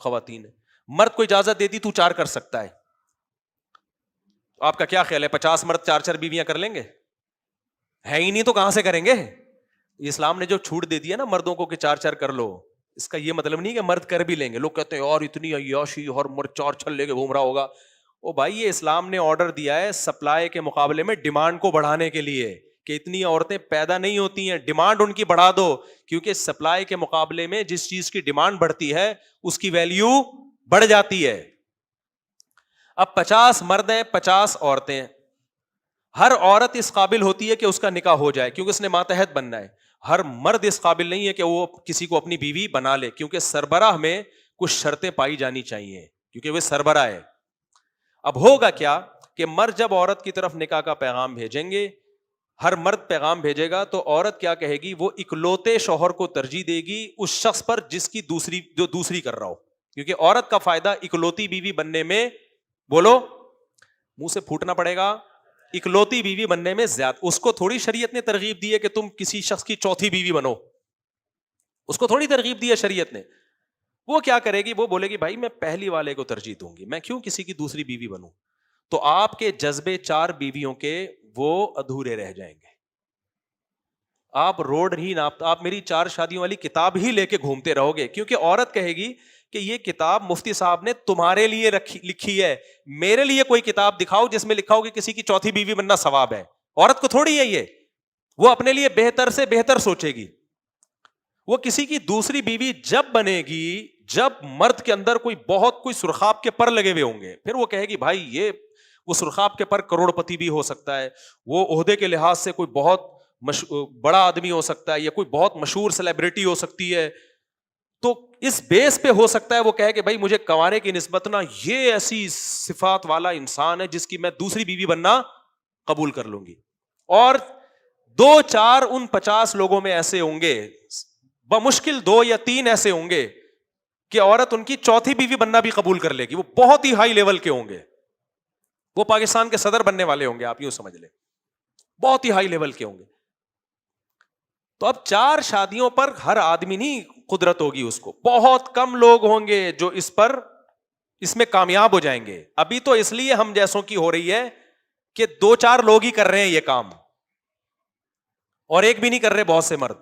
خواتین ہیں. مرد کو اجازت دے دی تو 4 کر سکتا ہے. آپ کا کیا خیال ہے 50 مرد 4 بیویاں کر لیں گے؟ ہے ہی نہیں تو کہاں سے کریں گے؟ اسلام نے جو چھوٹ دے دیا نا مردوں کو کہ 4 کر لو, اس کا یہ مطلب نہیں کہ مرد کر بھی لیں گے. لوگ کہتے ہیں یار اتنی عیاشی, ہر مرد 4 چھل لے کے گھوم رہا ہوگا. او بھائی یہ اسلام نے آرڈر دیا ہے سپلائی کے مقابلے میں ڈیمانڈ کو بڑھانے کے لیے, کہ اتنی عورتیں پیدا نہیں ہوتی ہیں, ڈیمانڈ ان کی بڑھا دو. کیونکہ سپلائی کے مقابلے میں جس چیز کی ڈیمانڈ بڑھتی ہے اس کی ویلیو بڑھ جاتی ہے. اب 50 مرد ہیں 50 عورتیں, ہر عورت اس قابل ہوتی ہے کہ اس کا نکاح ہو جائے کیونکہ اس نے ماتحت بننا ہے. ہر مرد اس قابل نہیں ہے کہ وہ کسی کو اپنی بیوی بنا لے, کیونکہ سربراہ میں کچھ شرطیں پائی جانی چاہیے کیونکہ وہ سربراہ ہے. اب ہوگا کیا کہ مرد جب عورت کی طرف نکاح کا پیغام بھیجیں گے, ہر مرد پیغام بھیجے گا تو عورت کیا کہے گی؟ وہ اکلوتے شوہر کو ترجیح دے گی اس شخص پر جس کی دوسری کر رہا ہو. کیونکہ عورت کا فائدہ اکلوتی بیوی بننے میں, بولو منہ سے پھوٹنا پڑے گا, اکلوتی بیوی بننے میں زیادہ. اس کو تھوڑی شریعت نے ترغیب دی ہے کہ تم کسی شخص کی 4تھی بیوی بنو, اس کو تھوڑی ترغیب دی ہے شریعت نے. وہ کیا کرے گی؟ وہ بولے گی بھائی میں پہلی والے کو ترجیح دوں گی, میں کیوں کسی کی دوسری بیوی بنوں. تو آپ کے جذبے 4 بیویوں کے وہ ادھورے رہ جائیں گے. آپ روڈ ہی نہ, آپ میری 4 شادیوں والی کتاب ہی لے کے گھومتے رہو گے. کیونکہ عورت کہے گی کہ یہ کتاب مفتی صاحب نے تمہارے لیے لکھی ہے, میرے لیے کوئی کتاب دکھاؤ جس میں لکھا ہو کہ کسی کی 4تھی بیوی بننا ثواب ہے. عورت کو تھوڑی ہے یہ, وہ اپنے لیے بہتر سے بہتر سوچے گی. وہ کسی کی دوسری بیوی جب بنے گی جب مرد کے اندر کوئی سرخاب کے پر لگے ہوئے ہوں گے, پھر وہ کہے گی بھائی یہ وہ سرخاب کے پر کروڑ پتی بھی ہو سکتا ہے, وہ عہدے کے لحاظ سے کوئی بہت بڑا آدمی ہو سکتا ہے, یا کوئی بہت مشہور سیلیبریٹی ہو سکتی ہے. تو اس بیس پہ ہو سکتا ہے وہ کہے کہ بھائی مجھے کنوارے کی نسبت نہ یہ ایسی صفات والا انسان ہے جس کی میں دوسری بیوی بننا قبول کر لوں گی. اور 2-4 ان 50 لوگوں میں ایسے ہوں گے, بمشکل 2 یا 3 ایسے ہوں گے کہ عورت ان کی 4تھی بیوی بننا بھی قبول کر لے گی. وہ بہت ہی ہائی لیول کے ہوں گے, وہ پاکستان کے صدر بننے والے ہوں گے, آپ یوں سمجھ لیں, بہت ہی ہائی لیول کے ہوں گے. تو اب 4 شادیوں پر ہر آدمی نہیں قدرت ہوگی اس کو, بہت کم لوگ ہوں گے جو اس میں کامیاب ہو جائیں گے. ابھی تو اس لیے ہم جیسوں کی ہو رہی ہے کہ 2-4 لوگ ہی کر رہے ہیں یہ کام, اور ایک بھی نہیں کر رہے بہت سے مرد,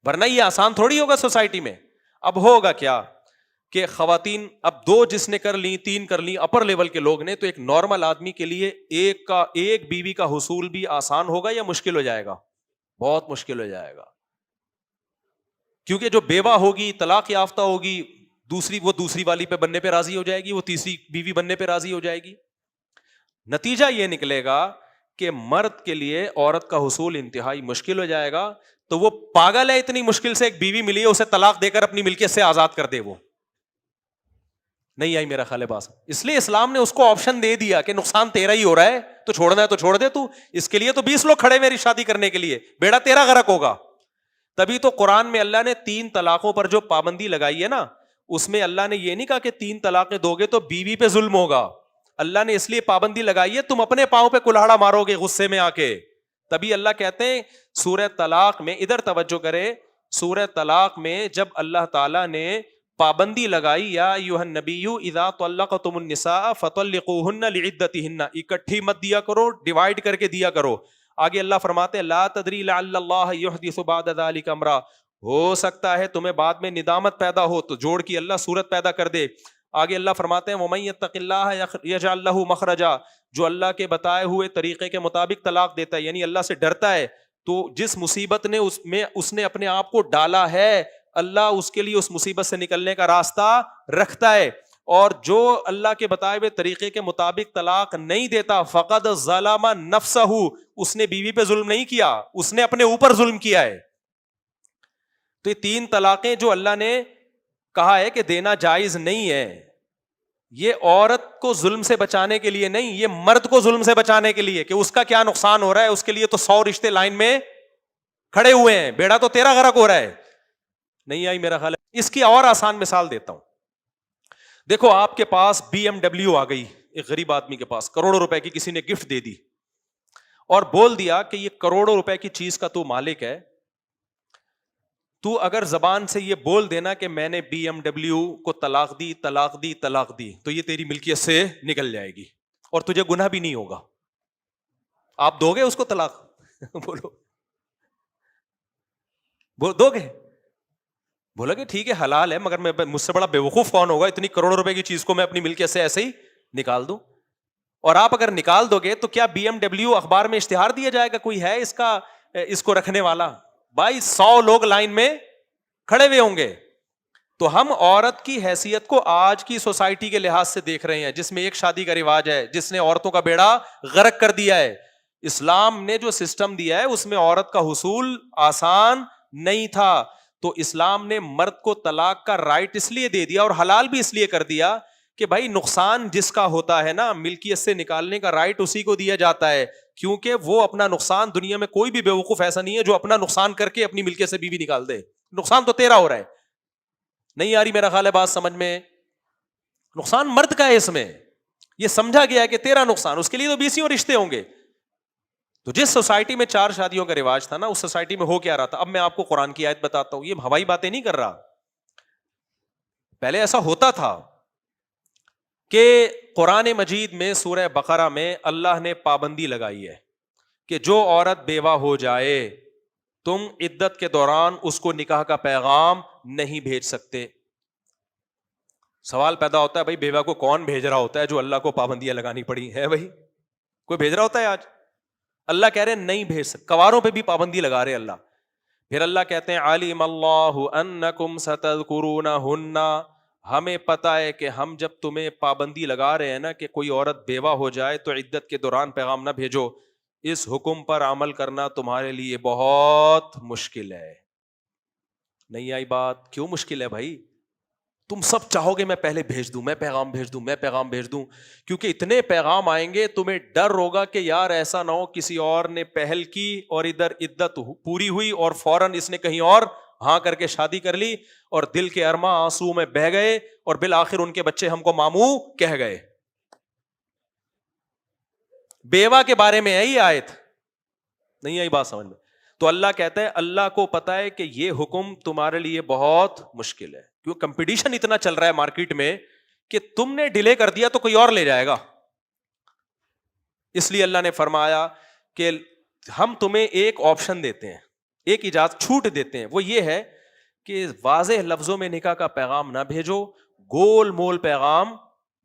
ورنہ یہ آسان تھوڑی ہوگا سوسائٹی میں. اب ہوگا کیا کہ خواتین اب 2 جس نے کر لی 3 کر لی اپر لیول کے لوگ نے, تو ایک نارمل آدمی کے لیے ایک بیوی کا حصول بھی آسان ہوگا یا مشکل ہو جائے گا؟ بہت مشکل ہو جائے گا. کیونکہ جو بیوہ ہوگی, طلاق یافتہ ہوگی, وہ دوسری والی پہ بننے پہ راضی ہو جائے گی, وہ تیسری بیوی بننے پہ راضی ہو جائے گی. نتیجہ یہ نکلے گا کہ مرد کے لیے عورت کا حصول انتہائی مشکل ہو جائے گا. تو وہ پاگل ہے, اتنی مشکل سے ایک بیوی ملی ہے, اسے طلاق دے کر اپنی ملکیت سے آزاد کر دے. وہ نہیں آئی میرا خیال ہے بات. اس لیے اسلام نے اس کو آپشن دے دیا کہ نقصان تیرا ہی ہو رہا ہے, تو چھوڑنا ہے تو چھوڑ دے تو, اس کے لیے تو 20 لوگ کھڑے میری شادی کرنے کے لیے, بیڑا تیرا غرق ہوگا. تبھی تو قرآن میں اللہ نے 3 طلاقوں پر جو پابندی لگائی ہے نا, اس میں اللہ نے یہ نہیں کہا کہ 3 طلاقیں دو گے تو بیوی پہ ظلم ہوگا. اللہ نے اس لیے پابندی لگائی ہے تم اپنے پاؤں پہ کلاڑا مارو گے غصے میں آ کے, تبھی اللہ کہتے ہیں سورہ طلاق میں, ادھر توجہ کرے, سورہ طلاق میں جب اللہ تعالیٰ نے پابندی لگائی یا ایھا النبی اذا طلقتم النساء فطلقوہن لعدتہن, اکٹھی مت دیا کرو, ڈیوائڈ کر کے دیا کرو. آگے اللہ فرماتے ہیں لا تدری لعل اللہ یحدث بعد ذلک امرا, ہو سکتا ہے تمہیں بعد میں ندامت پیدا ہو, تو جوڑ کی اللہ صورت پیدا کر دے. آگے اللہ فرماتے ہیں وَمَن يَتَّقِ اللَّهَ يَجْعَل لَّهُ مَخْرَجًا, جو اللہ کے بتائے ہوئے طریقے کے مطابق طلاق دیتا ہے, یعنی اللہ سے ڈرتا ہے, تو جس مصیبت نے اس نے اپنے آپ کو ڈالا ہے, اللہ اس کے لیے اس مصیبت سے نکلنے کا راستہ رکھتا ہے. اور جو اللہ کے بتائے ہوئے طریقے کے مطابق طلاق نہیں دیتا فقد ظلم نفسہ, اس نے بیوی پہ ظلم نہیں کیا, اس نے اپنے اوپر ظلم کیا ہے. تو یہ 3 طلاقیں جو اللہ نے کہا ہے کہ دینا جائز نہیں ہے, یہ عورت کو ظلم سے بچانے کے لیے نہیں, یہ مرد کو ظلم سے بچانے کے لیے کہ اس کا کیا نقصان ہو رہا ہے, اس کے لیے تو 100 رشتے لائن میں کھڑے ہوئے ہیں, بیڑا تو تیرا غرق ہو رہا ہے. نہیں آئی میرا خیال ہے. اس کی اور آسان مثال دیتا ہوں. دیکھو آپ کے پاس BMW آ گئی, ایک غریب آدمی کے پاس کروڑوں روپے کی کسی نے گفٹ دے دی اور بول دیا کہ یہ کروڑوں روپے کی چیز کا تو مالک ہے, تو اگر زبان سے یہ بول دینا کہ میں نے BMW کو طلاق دی طلاق دی طلاق دی, تو یہ تیری ملکیت سے نکل جائے گی اور تجھے گناہ بھی نہیں ہوگا. آپ دو گے اس کو طلاق؟ بولو دو گے؟ بولا کہ ٹھیک ہے حلال ہے, مگر میں مجھ سے بڑا بیوقوف کون ہوگا اتنی کروڑوں روپے کی چیز کو میں اپنی ملکیت سے ایسے ہی نکال دوں. اور آپ اگر نکال دو گے تو کیا BMW اخبار میں اشتہار دیا جائے گا کوئی ہے اس کو رکھنے والا؟ بھائی 100 لوگ لائن میں کھڑے ہوئے ہوں گے. تو ہم عورت کی حیثیت کو آج کی سوسائٹی کے لحاظ سے دیکھ رہے ہیں, جس میں ایک شادی کا رواج ہے, جس نے عورتوں کا بیڑا غرق کر دیا ہے. اسلام نے جو سسٹم دیا ہے اس میں عورت کا حصول آسان نہیں تھا, تو اسلام نے مرد کو طلاق کا رائٹ اس لیے دے دیا اور حلال بھی اس لیے کر دیا کہ بھائی نقصان جس کا ہوتا ہے نا, ملکیت سے نکالنے کا رائٹ اسی کو دیا جاتا ہے, کیونکہ وہ اپنا نقصان, دنیا میں کوئی بھی بیوقوف ایسا نہیں ہے جو اپنا نقصان کر کے اپنی ملکیت سے بیوی نکال دے. نقصان تو تیرا ہو رہا ہے. نہیں آ رہی میرا خیال ہے بات سمجھ میں؟ نقصان مرد کا ہے, اس میں یہ سمجھا گیا ہے کہ تیرا نقصان, اس کے لیے تو 20 رشتے ہوں گے. تو جس سوسائٹی میں 4 شادیوں کا رواج تھا نا, اس سوسائٹی میں ہو کیا رہا تھا. اب میں آپ کو قرآن کی آیت بتاتا ہوں, یہ ہوائی باتیں نہیں کر رہا. پہلے ایسا ہوتا تھا کہ قرآن مجید میں سورہ بقرہ میں اللہ نے پابندی لگائی ہے کہ جو عورت بیوہ ہو جائے تم عدت کے دوران اس کو نکاح کا پیغام نہیں بھیج سکتے. سوال پیدا ہوتا ہے بھائی بیوہ کو کون بھیج رہا ہوتا ہے جو اللہ کو پابندیاں لگانی پڑی ہے؟ بھائی کوئی بھیج رہا ہوتا ہے آج؟ اللہ کہہ رہے ہیں نہیں بھیج سکتے. کواروں پہ بھی پابندی لگا رہے اللہ. پھر اللہ کہتے ہیں علیم اللہ انکم ستذکرونہن, ہمیں پتا ہے کہ ہم جب تمہیں پابندی لگا رہے ہیں نا کہ کوئی عورت بیوہ ہو جائے تو عدت کے دوران پیغام نہ بھیجو, اس حکم پر عمل کرنا تمہارے لیے بہت مشکل ہے. نہیں آئی بات؟ کیوں مشکل ہے بھائی؟ تم سب چاہو گے میں پہلے بھیج دوں, میں پیغام بھیج دوں, میں پیغام بھیج دوں, کیونکہ اتنے پیغام آئیں گے تمہیں ڈر ہوگا کہ یار ایسا نہ ہو کسی اور نے پہل کی اور ادھر عدت پوری ہوئی اور فوراً اس نے کہیں اور ہاں کر کے شادی کر لی اور دل کے ارماں آنسو میں بہہ گئے اور بالآخر ان کے بچے ہم کو ماموں کہہ گئے. بیوہ کے بارے میں ہے یہ آیت. نہیں آئی بات سمجھ میں؟ تو اللہ کہتا ہے اللہ کو پتا ہے کہ یہ حکم تمہارے لیے بہت مشکل ہے, کیوں کمپٹیشن اتنا چل رہا ہے مارکیٹ میں کہ تم نے ڈیلے کر دیا تو کوئی اور لے جائے گا. اس لیے اللہ نے فرمایا کہ ہم تمہیں ایک آپشن دیتے ہیں, ایک اجازت چھوٹ دیتے ہیں, وہ یہ ہے کہ واضح لفظوں میں نکاح کا پیغام نہ بھیجو, گول مول پیغام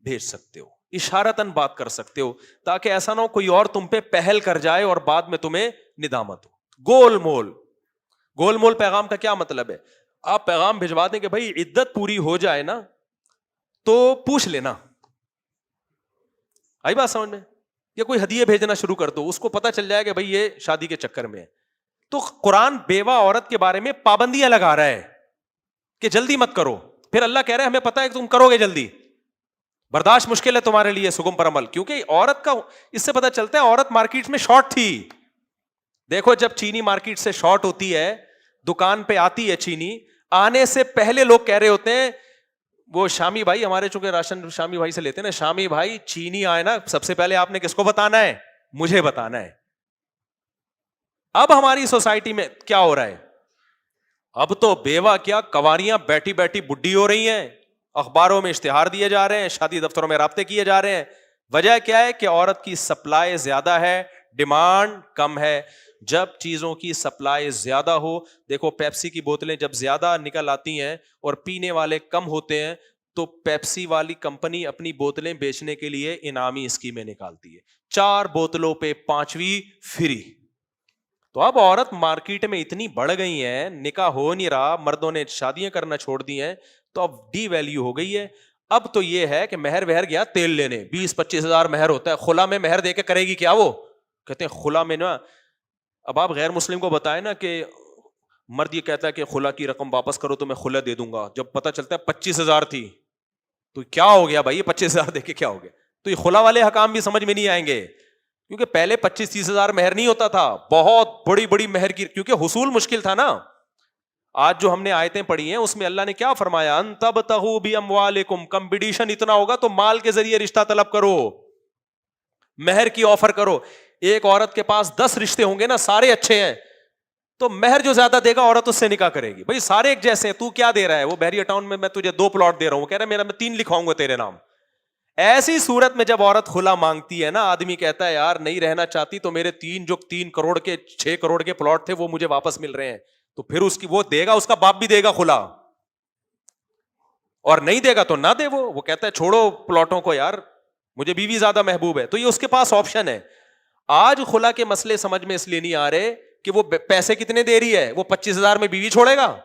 بھیج سکتے ہو, اشارتاً بات کر سکتے ہو, تاکہ ایسا نہ ہو کوئی اور تم پہ پہل کر جائے اور بعد میں تمہیں ندامت ہو. گول مول پیغام کا کیا مطلب ہے؟ آپ پیغام بھجوا دیں کہ بھائی عدت پوری ہو جائے نا تو پوچھ لینا. آئی بات سمجھ میں؟ یا کوئی ہدیے بھیجنا شروع کر دو, اس کو پتا چل جائے کہ بھائی یہ شادی کے چکر میں ہے. تو قرآن بیوہ عورت کے بارے میں پابندیاں لگا رہا ہے کہ جلدی مت کرو. پھر اللہ کہہ رہے ہیں ہمیں پتا ہے کہ تم کرو گے جلدی, برداشت مشکل ہے تمہارے لیے سکم پر عمل. کیونکہ عورت کا اس سے پتا چلتا ہے عورت مارکیٹ میں شارٹ تھی. دیکھو جب چینی مارکیٹ سے شارٹ ہوتی ہے, دکان پہ آتی ہے چینی, آنے سے پہلے لوگ کہہ رہے ہوتے ہیں, وہ شامی بھائی ہمارے چونکہ راشن شامی بھائی سے لیتے ہیں نا, شامی بھائی چینی آئے نا سب سے پہلے آپ نے کس کو بتانا ہے؟ مجھے بتانا ہے. اب ہماری سوسائٹی میں کیا ہو رہا ہے؟ اب تو بیوہ کیا کنواریاں بیٹھی بیٹھی بڈھی ہو رہی ہیں، اخباروں میں اشتہار دیے جا رہے ہیں، شادی دفتروں میں رابطے کیے جا رہے ہیں. وجہ کیا ہے؟ کہ عورت کی سپلائی زیادہ ہے، ڈیمانڈ کم ہے. جب چیزوں کی سپلائی زیادہ ہو، دیکھو پیپسی کی بوتلیں جب زیادہ نکل آتی ہیں اور پینے والے کم ہوتے ہیں تو پیپسی والی کمپنی اپنی بوتلیں بیچنے کے لیے انعامی اسکیمیں نکالتی ہے، 4 بوتلوں پہ 5ویں فری. تو اب عورت مارکیٹ میں اتنی بڑھ گئی ہیں، نکاح ہو نہیں رہا، مردوں نے شادیاں کرنا چھوڑ دی ہیں، تو اب ڈی ویلیو ہو گئی ہے. اب تو یہ ہے کہ مہر وہر گیا تیل لینے، 20-25 ہزار مہر ہوتا ہے، خلا میں مہر دے کے کرے گی کیا؟ وہ کہتے ہیں خلا میں نا. اب آپ غیر مسلم کو بتائیں نا کہ مرد یہ کہتا ہے کہ خلا کی رقم واپس کرو تو میں خلا دے دوں گا، جب پتہ چلتا ہے 25,000 تھی تو کیا ہو گیا بھائی؟ یہ 25,000 دے کے کیا ہو گیا؟ تو یہ خلا والے حکام بھی سمجھ میں نہیں آئیں گے، کیونکہ پہلے 25-30 ہزار مہر نہیں ہوتا تھا، بہت بڑی بڑی مہر کی، کیونکہ حصول مشکل تھا نا. آج جو ہم نے آیتیں پڑھی ہیں اس میں اللہ نے کیا فرمایا؟ ان تبتغوا باموالکم، کمپٹیشن اتنا ہوگا تو مال کے ذریعے رشتہ طلب کرو، مہر کی آفر کرو. ایک عورت کے پاس 10 رشتے ہوں گے نا، سارے اچھے ہیں، تو مہر جو زیادہ دے گا عورت اس سے نکاح کرے گی. بھائی سارے ایک جیسے ہیں، تو کیا دے رہا ہے؟ وہ بحریہ ٹاؤن میں تجھے 2 پلاٹ دے رہا ہوں، کہہ رہا ہے میرا میں 3 لکھواؤں گا تیرے نام. ایسی صورت میں جب عورت خلا مانگتی ہے نا، آدمی کہتا ہے یار نہیں رہنا چاہتی تو میرے 3 کروڑ کے 6 کروڑ کے پلاٹ تھے وہ مجھے واپس مل رہے ہیں، تو پھر اس کی وہ دے گا، اس کا باپ بھی دے گا خلا، اور نہیں دے گا تو نہ دے. وہ کہتا ہے چھوڑو پلاٹوں کو یار، مجھے بیوی زیادہ محبوب ہے. تو یہ اس کے پاس آپشن ہے. آج خلا کے مسئلے سمجھ میں اس لیے نہیں آ رہے کہ وہ پیسے کتنے دے رہی ہے، وہ 25,000 میں بیوی چھوڑے گا؟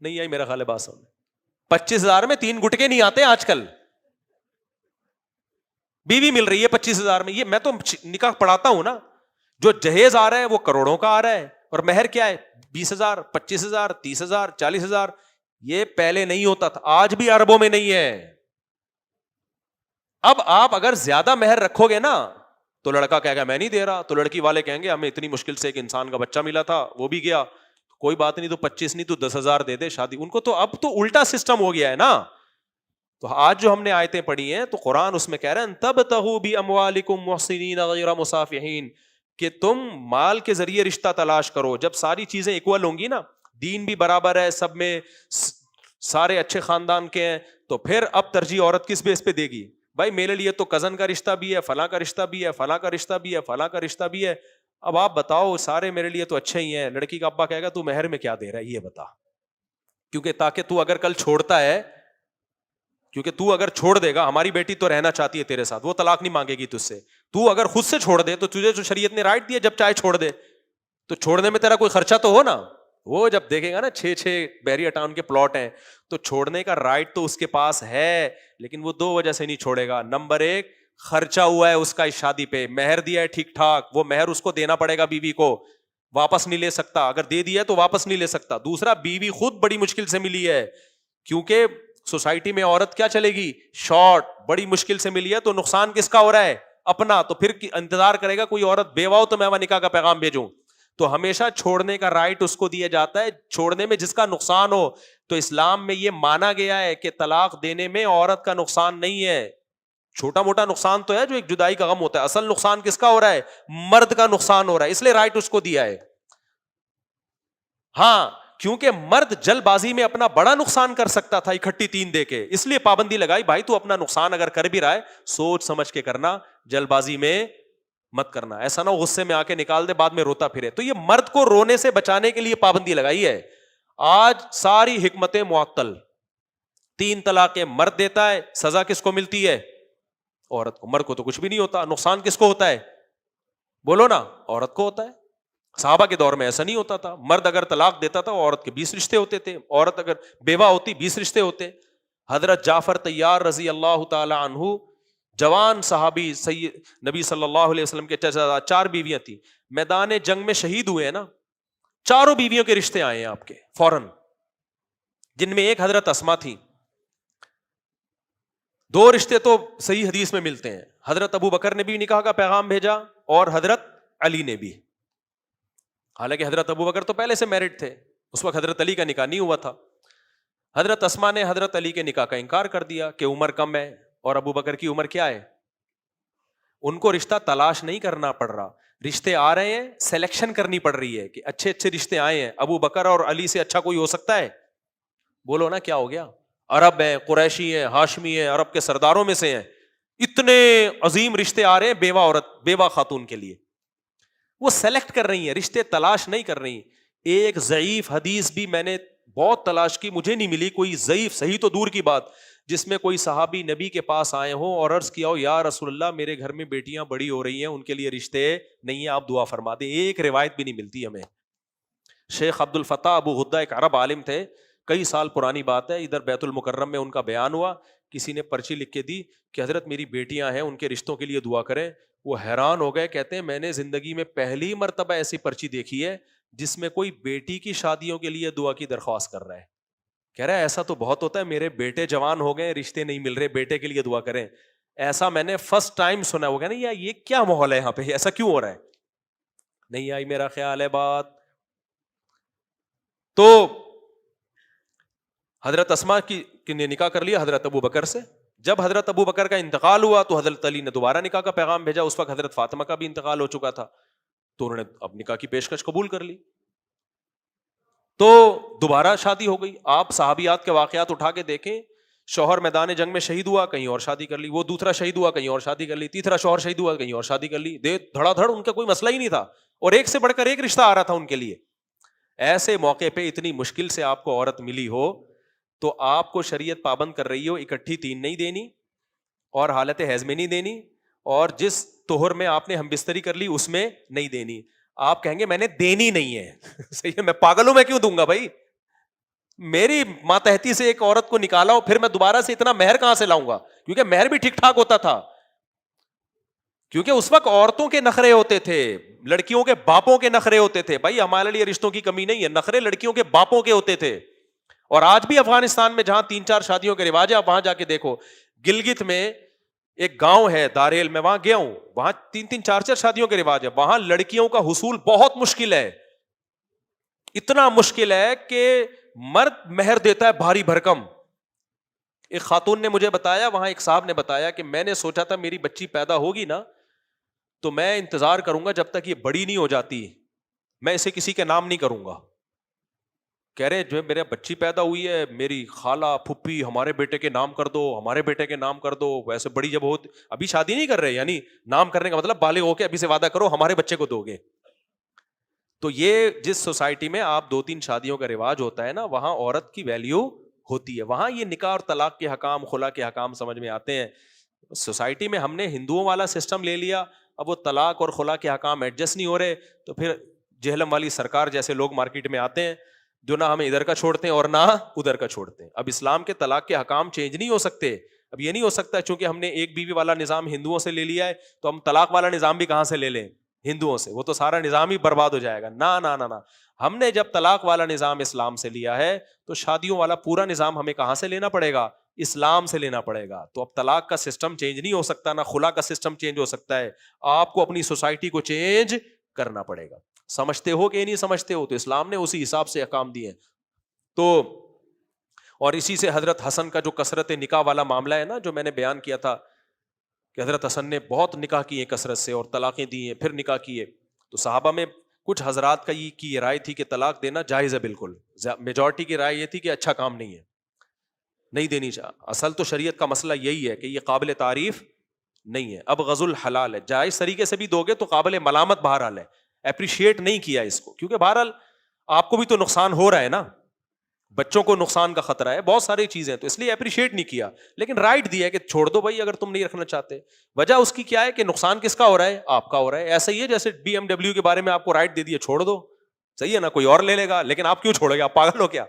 نہیں آئی میرا خیال ہے بات سمجھ. 25,000 میں 3 گٹکے نہیں آتے آج کل، بیوی مل رہی ہے 25,000 میں. یہ میں تو نکاح پڑھاتا ہوں نا، جو جہیز آ رہا ہے وہ کروڑوں کا آ رہا ہے، اور مہر کیا ہے؟ 20,000 25,000 30,000 40,000. یہ پہلے نہیں ہوتا تھا، آج بھی اربوں میں نہیں ہے. اب آپ اگر زیادہ مہر رکھو گے نا تو لڑکا کہے گا میں نہیں دے رہا، تو لڑکی والے کہیں گے ہمیں اتنی مشکل سے ایک انسان کا بچہ ملا تھا وہ بھی گیا، کوئی بات نہیں، تو 25 نہیں تو 10,000 دے دے شادی. ان کو تو اب تو الٹا سسٹم ہو گیا ہے نا. تو آج جو ہم نے آیتیں پڑھی ہیں تو قرآن اس میں کہہ رہے ہیں تبتغوا باموالکم محسنین غیر مسافحین، کہ تم مال کے ذریعے رشتہ تلاش کرو. جب ساری چیزیں ایکول ہوں گی نا، دین بھی برابر ہے، سب میں سارے اچھے خاندان کے ہیں، تو پھر اب ترجیح عورت کس بیس پہ دے گی؟ بھائی میرے لیے تو کزن کا رشتہ بھی ہے، فلاں کا رشتہ بھی ہے، فلاں کا رشتہ بھی ہے، فلاں کا رشتہ بھی ہے. اب آپ بتاؤ، سارے میرے لیے تو اچھے ہی ہیں. لڑکی کا ابا کہے گا تو مہر میں کیا دے رہا ہے یہ بتا، کیونکہ تاکہ تو اگر کل چھوڑتا ہے، کیونکہ تو اگر چھوڑ دے گا، ہماری بیٹی تو رہنا چاہتی ہے تیرے ساتھ، وہ طلاق نہیں مانگے گی تجھ سے. تو اگر خود سے چھوڑ دے تو تجھے جو شریعت نے رائٹ دیا جب چاہے چھوڑ دے، تو چھوڑنے میں تیرا کوئی خرچہ تو ہو نا. وہ جب دیکھے گا نا 6 بحریہ ٹاؤن کے پلاٹ ہیں تو چھوڑنے کا رائٹ تو اس کے پاس ہے، لیکن وہ 2 وجہ سے نہیں چھوڑے گا. نمبر 1، خرچہ ہوا ہے اس کا اس شادی پہ، مہر دیا ہے ٹھیک ٹھاک، وہ مہر اس کو دینا پڑے گا، بیوی کو واپس نہیں لے سکتا، اگر دے دیا تو واپس نہیں لے سکتا. دوسرا، بیوی خود بڑی مشکل سے ملی ہے، کیونکہ سوسائٹی میں عورت کیا چلے گی؟ شارٹ، بڑی مشکل سے ملی ہے، تو نقصان کس کا ہو رہا ہے؟ اپنا. تو پھر انتظار کرے گا کوئی عورت بیوہ ہو تو میں نکاح کا پیغام بھیجوں. تو ہمیشہ چھوڑنے کا رائٹ اس کو دیا جاتا ہے، چھوڑنے میں جس کا نقصان ہو. تو اسلام میں یہ مانا گیا ہے کہ طلاق دینے میں عورت کا نقصان نہیں ہے. چھوٹا موٹا نقصان تو ہے جو ایک جدائی کا غم ہوتا ہے، اصل نقصان کس کا ہو رہا ہے؟ مرد کا نقصان ہو رہا ہے، اس لیے رائٹ اس کو دیا ہے. ہاں، کیونکہ مرد جلد بازی میں اپنا بڑا نقصان کر سکتا تھا اکٹھی 3 دے کے، اس لیے پابندی لگائی بھائی تو اپنا نقصان اگر کر بھی رہا ہے سوچ سمجھ کے کرنا، جلد بازی میں مت کرنا. ایسا نہ غصے میں آ کے نکال دے بعد میں روتا پھرے. تو یہ مرد کو رونے سے بچانے کے لیے پابندی لگائی ہے. آج ساری حکمتیں معطل. 3 طلاقیں مرد دیتا ہے، سزا کس کو ملتی ہے؟ عورت کو. مرد کو تو کچھ بھی نہیں ہوتا، نقصان کس کو ہوتا ہے؟ بولو نا، عورت کو ہوتا ہے. صحابہ کے دور میں ایسا نہیں ہوتا تھا، مرد اگر طلاق دیتا تھا عورت کے 20 رشتے ہوتے تھے، عورت اگر بیوہ ہوتی 20 رشتے ہوتے. حضرت جعفر طیار رضی اللہ تعالی عنہ، جوان صحابی، نبی صلی اللہ علیہ وسلم کے چچا، 4 بیویاں تھیں، میدان جنگ میں شہید ہوئے ہیں نا، 4 بیویوں کے رشتے آئے ہیں آپ کے فوراً، جن میں ایک حضرت اسما تھی. 2 رشتے تو صحیح حدیث میں ملتے ہیں، حضرت ابو بکر نے بھی نکاح کا پیغام بھیجا اور حضرت علی نے بھی. حالانکہ حضرت ابو بکر تو پہلے سے میرڈ تھے، اس وقت حضرت علی کا نکاح نہیں ہوا تھا. حضرت اسما نے حضرت علی کے نکاح کا انکار کر دیا کہ عمر کم ہے، اور ابو بکر کی عمر کیا ہے. ان کو رشتہ تلاش نہیں کرنا پڑ رہا. رشتے آ رہے ہیں, سلیکشن کرنی پڑ رہی ہے کہ اچھے اچھے رشتے آئے ہیں, ابو بکر اور علی سے اچھا کوئی ہو سکتا ہے؟ بولو نا کیا ہو گیا. عرب ہیں, قریشی ہیں, ہاشمی ہیں, عرب کے سرداروں میں سے ہیں, اتنے عظیم رشتے آ رہے ہیں بیوہ عورت, بیوہ خاتون کے لیے. وہ سلیکٹ کر رہی ہیں, رشتے تلاش نہیں کر رہی. ایک ضعیف حدیث بھی میں نے بہت تلاش کی, مجھے نہیں ملی کوئی ضعیف, صحیح تو دور کی بات, جس میں کوئی صحابی نبی کے پاس آئے ہوں اور عرض کیا ہو یا رسول اللہ میرے گھر میں بیٹیاں بڑی ہو رہی ہیں, ان کے لیے رشتے نہیں ہیں, آپ دعا فرما دیں. ایک روایت بھی نہیں ملتی ہمیں. شیخ عبد الفتاح ابو غدہ ایک عرب عالم تھے, کئی سال پرانی بات ہے, ادھر بیت المکرم میں ان کا بیان ہوا, کسی نے پرچی لکھ کے دی کہ حضرت میری بیٹیاں ہیں, ان کے رشتوں کے لیے دعا کریں. وہ حیران ہو گئے, کہتے ہیں میں نے زندگی میں پہلی مرتبہ ایسی پرچی دیکھی ہے جس میں کوئی بیٹی کی شادیوں کے لیے دعا کی درخواست کر رہا ہے. کہہ رہا ہے ایسا تو بہت ہوتا ہے, میرے بیٹے جوان ہو گئے, رشتے نہیں مل رہے, بیٹے کے لیے دعا کریں. ایسا میں نے فرسٹ ٹائم سنا. ہو گیا نا یا یہ کیا ماحول ہے یہاں پہ, ایسا کیوں ہو رہا ہے؟ نہیں آئی میرا خیال ہے بات. تو حضرت اسماء کی نے نکاح کر لیا حضرت ابو بکر سے. جب حضرت ابو بکر کا انتقال ہوا تو حضرت علی نے دوبارہ نکاح کا پیغام بھیجا. اس وقت حضرت فاطمہ کا بھی انتقال ہو چکا تھا, تو انہوں نے اب نکاح کی پیشکش قبول کر لی, تو دوبارہ شادی ہو گئی. آپ صحابیات کے واقعات اٹھا کے دیکھیں, شوہر میدان جنگ میں شہید ہوا, کہیں اور شادی کر لی, وہ دوسرا شہید ہوا, کہیں اور شادی کر لی, تیسرا شوہر شہید ہوا, کہیں اور شادی کر لی. دھڑا دھڑ, ان کا کوئی مسئلہ ہی نہیں تھا, اور ایک سے بڑھ کر ایک رشتہ آ رہا تھا ان کے لیے. ایسے موقع پہ اتنی مشکل سے آپ کو عورت ملی ہو تو آپ کو شریعت پابند کر رہی ہو اکٹھی 3 نہیں دینی, اور حالت حیض میں نہیں دینی, اور جس طہر میں آپ نے ہم بستری کر لی اس میں نہیں دینی. آپ کہیں گے میں نے دینی نہیں ہے. صحیح ہے, میں پاگل ہوں, میں کیوں دوں گا بھائی؟ میری ماتحتی سے ایک عورت کو نکالا ہو, پھر میں دوبارہ سے اتنا مہر کہاں سے لاؤں گا؟ کیونکہ مہر بھی ٹھیک ٹھاک ہوتا تھا, کیونکہ اس وقت عورتوں کے نخرے ہوتے تھے, لڑکیوں کے باپوں کے نخرے ہوتے تھے. بھائی ہمارے لیے رشتوں کی کمی نہیں ہے, نخرے لڑکیوں کے باپوں کے ہوتے تھے. اور آج بھی افغانستان میں جہاں 3-4 شادیوں کے رواج ہے, آپ وہاں جا کے دیکھو. گلگت میں ایک گاؤں ہے داریل, میں وہاں گیا ہوں, وہاں 3-3 4-4 شادیوں کے رواج ہے. وہاں لڑکیوں کا حصول بہت مشکل ہے, اتنا مشکل ہے کہ مرد مہر دیتا ہے بھاری بھرکم. ایک خاتون نے مجھے بتایا, وہاں ایک صاحب نے بتایا کہ میں نے سوچا تھا میری بچی پیدا ہوگی نا تو میں انتظار کروں گا جب تک یہ بڑی نہیں ہو جاتی, میں اسے کسی کے نام نہیں کروں گا. کہہ رہے جو میرے بچی پیدا ہوئی ہے, میری خالہ پھپھی ہمارے بیٹے کے نام کر دو, ہمارے بیٹے کے نام کر دو. ویسے بڑی جب ہو, ابھی شادی نہیں کر رہے, یعنی نام کرنے کا مطلب بالغ ہو کے ابھی سے وعدہ کرو ہمارے بچے کو دو گے. تو یہ جس سوسائٹی میں آپ 2-3 شادیوں کا رواج ہوتا ہے نا, وہاں عورت کی ویلیو ہوتی ہے. وہاں یہ نکاح اور طلاق کے حکام, خلا کے حکام سمجھ میں آتے ہیں. سوسائٹی میں ہم نے ہندوؤں والا سسٹم لے لیا, اب وہ طلاق اور خلا کے حکام ایڈجسٹ نہیں ہو رہے, تو پھر جہلم والی سرکار جیسے لوگ مارکیٹ میں آتے ہیں جو نہ ہمیں ادھر کا چھوڑتے ہیں اور نہ ادھر کا چھوڑتے ہیں. اب اسلام کے طلاق کے حکام چینج نہیں ہو سکتے. اب یہ نہیں ہو سکتا چونکہ ہم نے ایک بیوی والا نظام ہندوؤں سے لے لیا ہے تو ہم طلاق والا نظام بھی کہاں سے لے لیں؟ ہندوؤں سے. وہ تو سارا نظام ہی برباد ہو جائے گا. نہ نہ نہ, ہم نے جب طلاق والا نظام اسلام سے لیا ہے تو شادیوں والا پورا نظام ہمیں کہاں سے لینا پڑے گا؟ اسلام سے لینا پڑے گا. تو اب طلاق کا سسٹم چینج نہیں ہو سکتا, نہ خلا کا سسٹم چینج ہو سکتا ہے. آپ کو اپنی سوسائٹی کو چینج کرنا پڑے گا. سمجھتے ہو کہ نہیں سمجھتے ہو؟ تو اسلام نے اسی حساب سے احکام دیے. تو اور اسی سے حضرت حسن کا جو کثرت نکاح والا معاملہ ہے نا, جو میں نے بیان کیا تھا کہ حضرت حسن نے بہت نکاح کیے کثرت سے اور طلاقیں دی ہیں, پھر نکاح کیے. تو صحابہ میں کچھ حضرات کا یہ رائے تھی کہ طلاق دینا جائز ہے بالکل, میجورٹی کی رائے یہ تھی کہ اچھا کام نہیں ہے, نہیں دینی چاہیے. اصل تو شریعت کا مسئلہ یہی ہے کہ یہ قابل تعریف نہیں ہے. اب غزل حلال ہے, جائز طریقے سے بھی دو گے تو قابل ملامت بہرحال ہے, اپریشیٹ نہیں کیا اس کو, کیونکہ بہرحال آپ کو بھی تو نقصان ہو رہا ہے نا, بچوں کو نقصان کا خطرہ ہے, بہت ساری چیزیں, تو اس لیے اپریشیٹ نہیں کیا. لیکن رائٹ دیا ہے کہ چھوڑ دو بھائی اگر تم نہیں رکھنا چاہتے. وجہ اس کی کیا ہے کہ نقصان کس کا ہو رہا ہے؟ آپ کا ہو رہا ہے. ایسا ہی ہے جیسے BMW کے بارے میں آپ کو رائٹ دے دیا چھوڑ دو, صحیح ہے نا, کوئی اور لے لے گا, لیکن آپ کیوں چھوڑو گے؟ آپ پاگل ہو کیا؟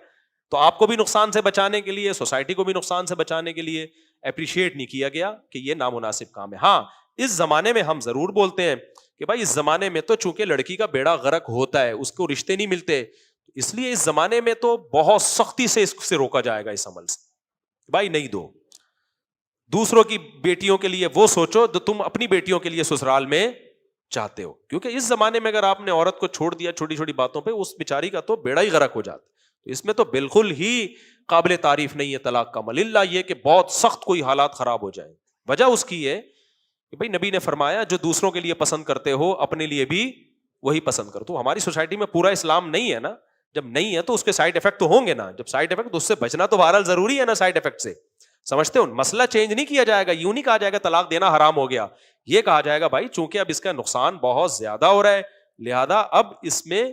تو آپ کو بھی نقصان سے بچانے کے لیے, سوسائٹی کو بھی نقصان سے بچانے کے لیے اپریشیٹ نہیں کیا گیا کہ یہ نامناسب کام ہے. ہاں اس زمانے میں ہم ضرور بولتے ہیں کہ بھائی اس زمانے میں تو چونکہ لڑکی کا بیڑا غرق ہوتا ہے, اس کو رشتے نہیں ملتے, اس لیے اس زمانے میں تو بہت سختی سے اس سے روکا جائے گا اس عمل سے. بھائی نہیں دو, دوسروں کی بیٹیوں کے لیے وہ سوچو جو تم اپنی بیٹیوں کے لیے سسرال میں چاہتے ہو. کیونکہ اس زمانے میں اگر آپ نے عورت کو چھوڑ دیا چھوٹی چھوٹی باتوں پہ, اس بیچاری کا تو بیڑا ہی غرق ہو جاتا. تو اس میں تو بالکل ہی قابل تعریف نہیں ہے طلاق کا عمل, الا یہ کہ بہت سخت کوئی حالات خراب ہو جائیں. وجہ اس کی ہے کہ بھائی نبی نے فرمایا جو دوسروں کے لیے پسند کرتے ہو اپنے لیے بھی وہی پسند کرو. تو ہماری سوسائٹی میں پورا اسلام نہیں ہے نا, جب نہیں ہے تو اس کے سائڈ افیکٹ تو ہوں گے نا, جب سائڈ افیکٹ تو اس سے بچنا تو بہرحال ضروری ہے نا سائڈ افیکٹ سے. سمجھتے ہو, مسئلہ چینج نہیں کیا جائے گا, یوں نہیں کہا جائے گا طلاق دینا حرام ہو گیا, یہ کہا جائے گا بھائی چونکہ اب اس کا نقصان بہت زیادہ ہو رہا ہے لہذا اب اس میں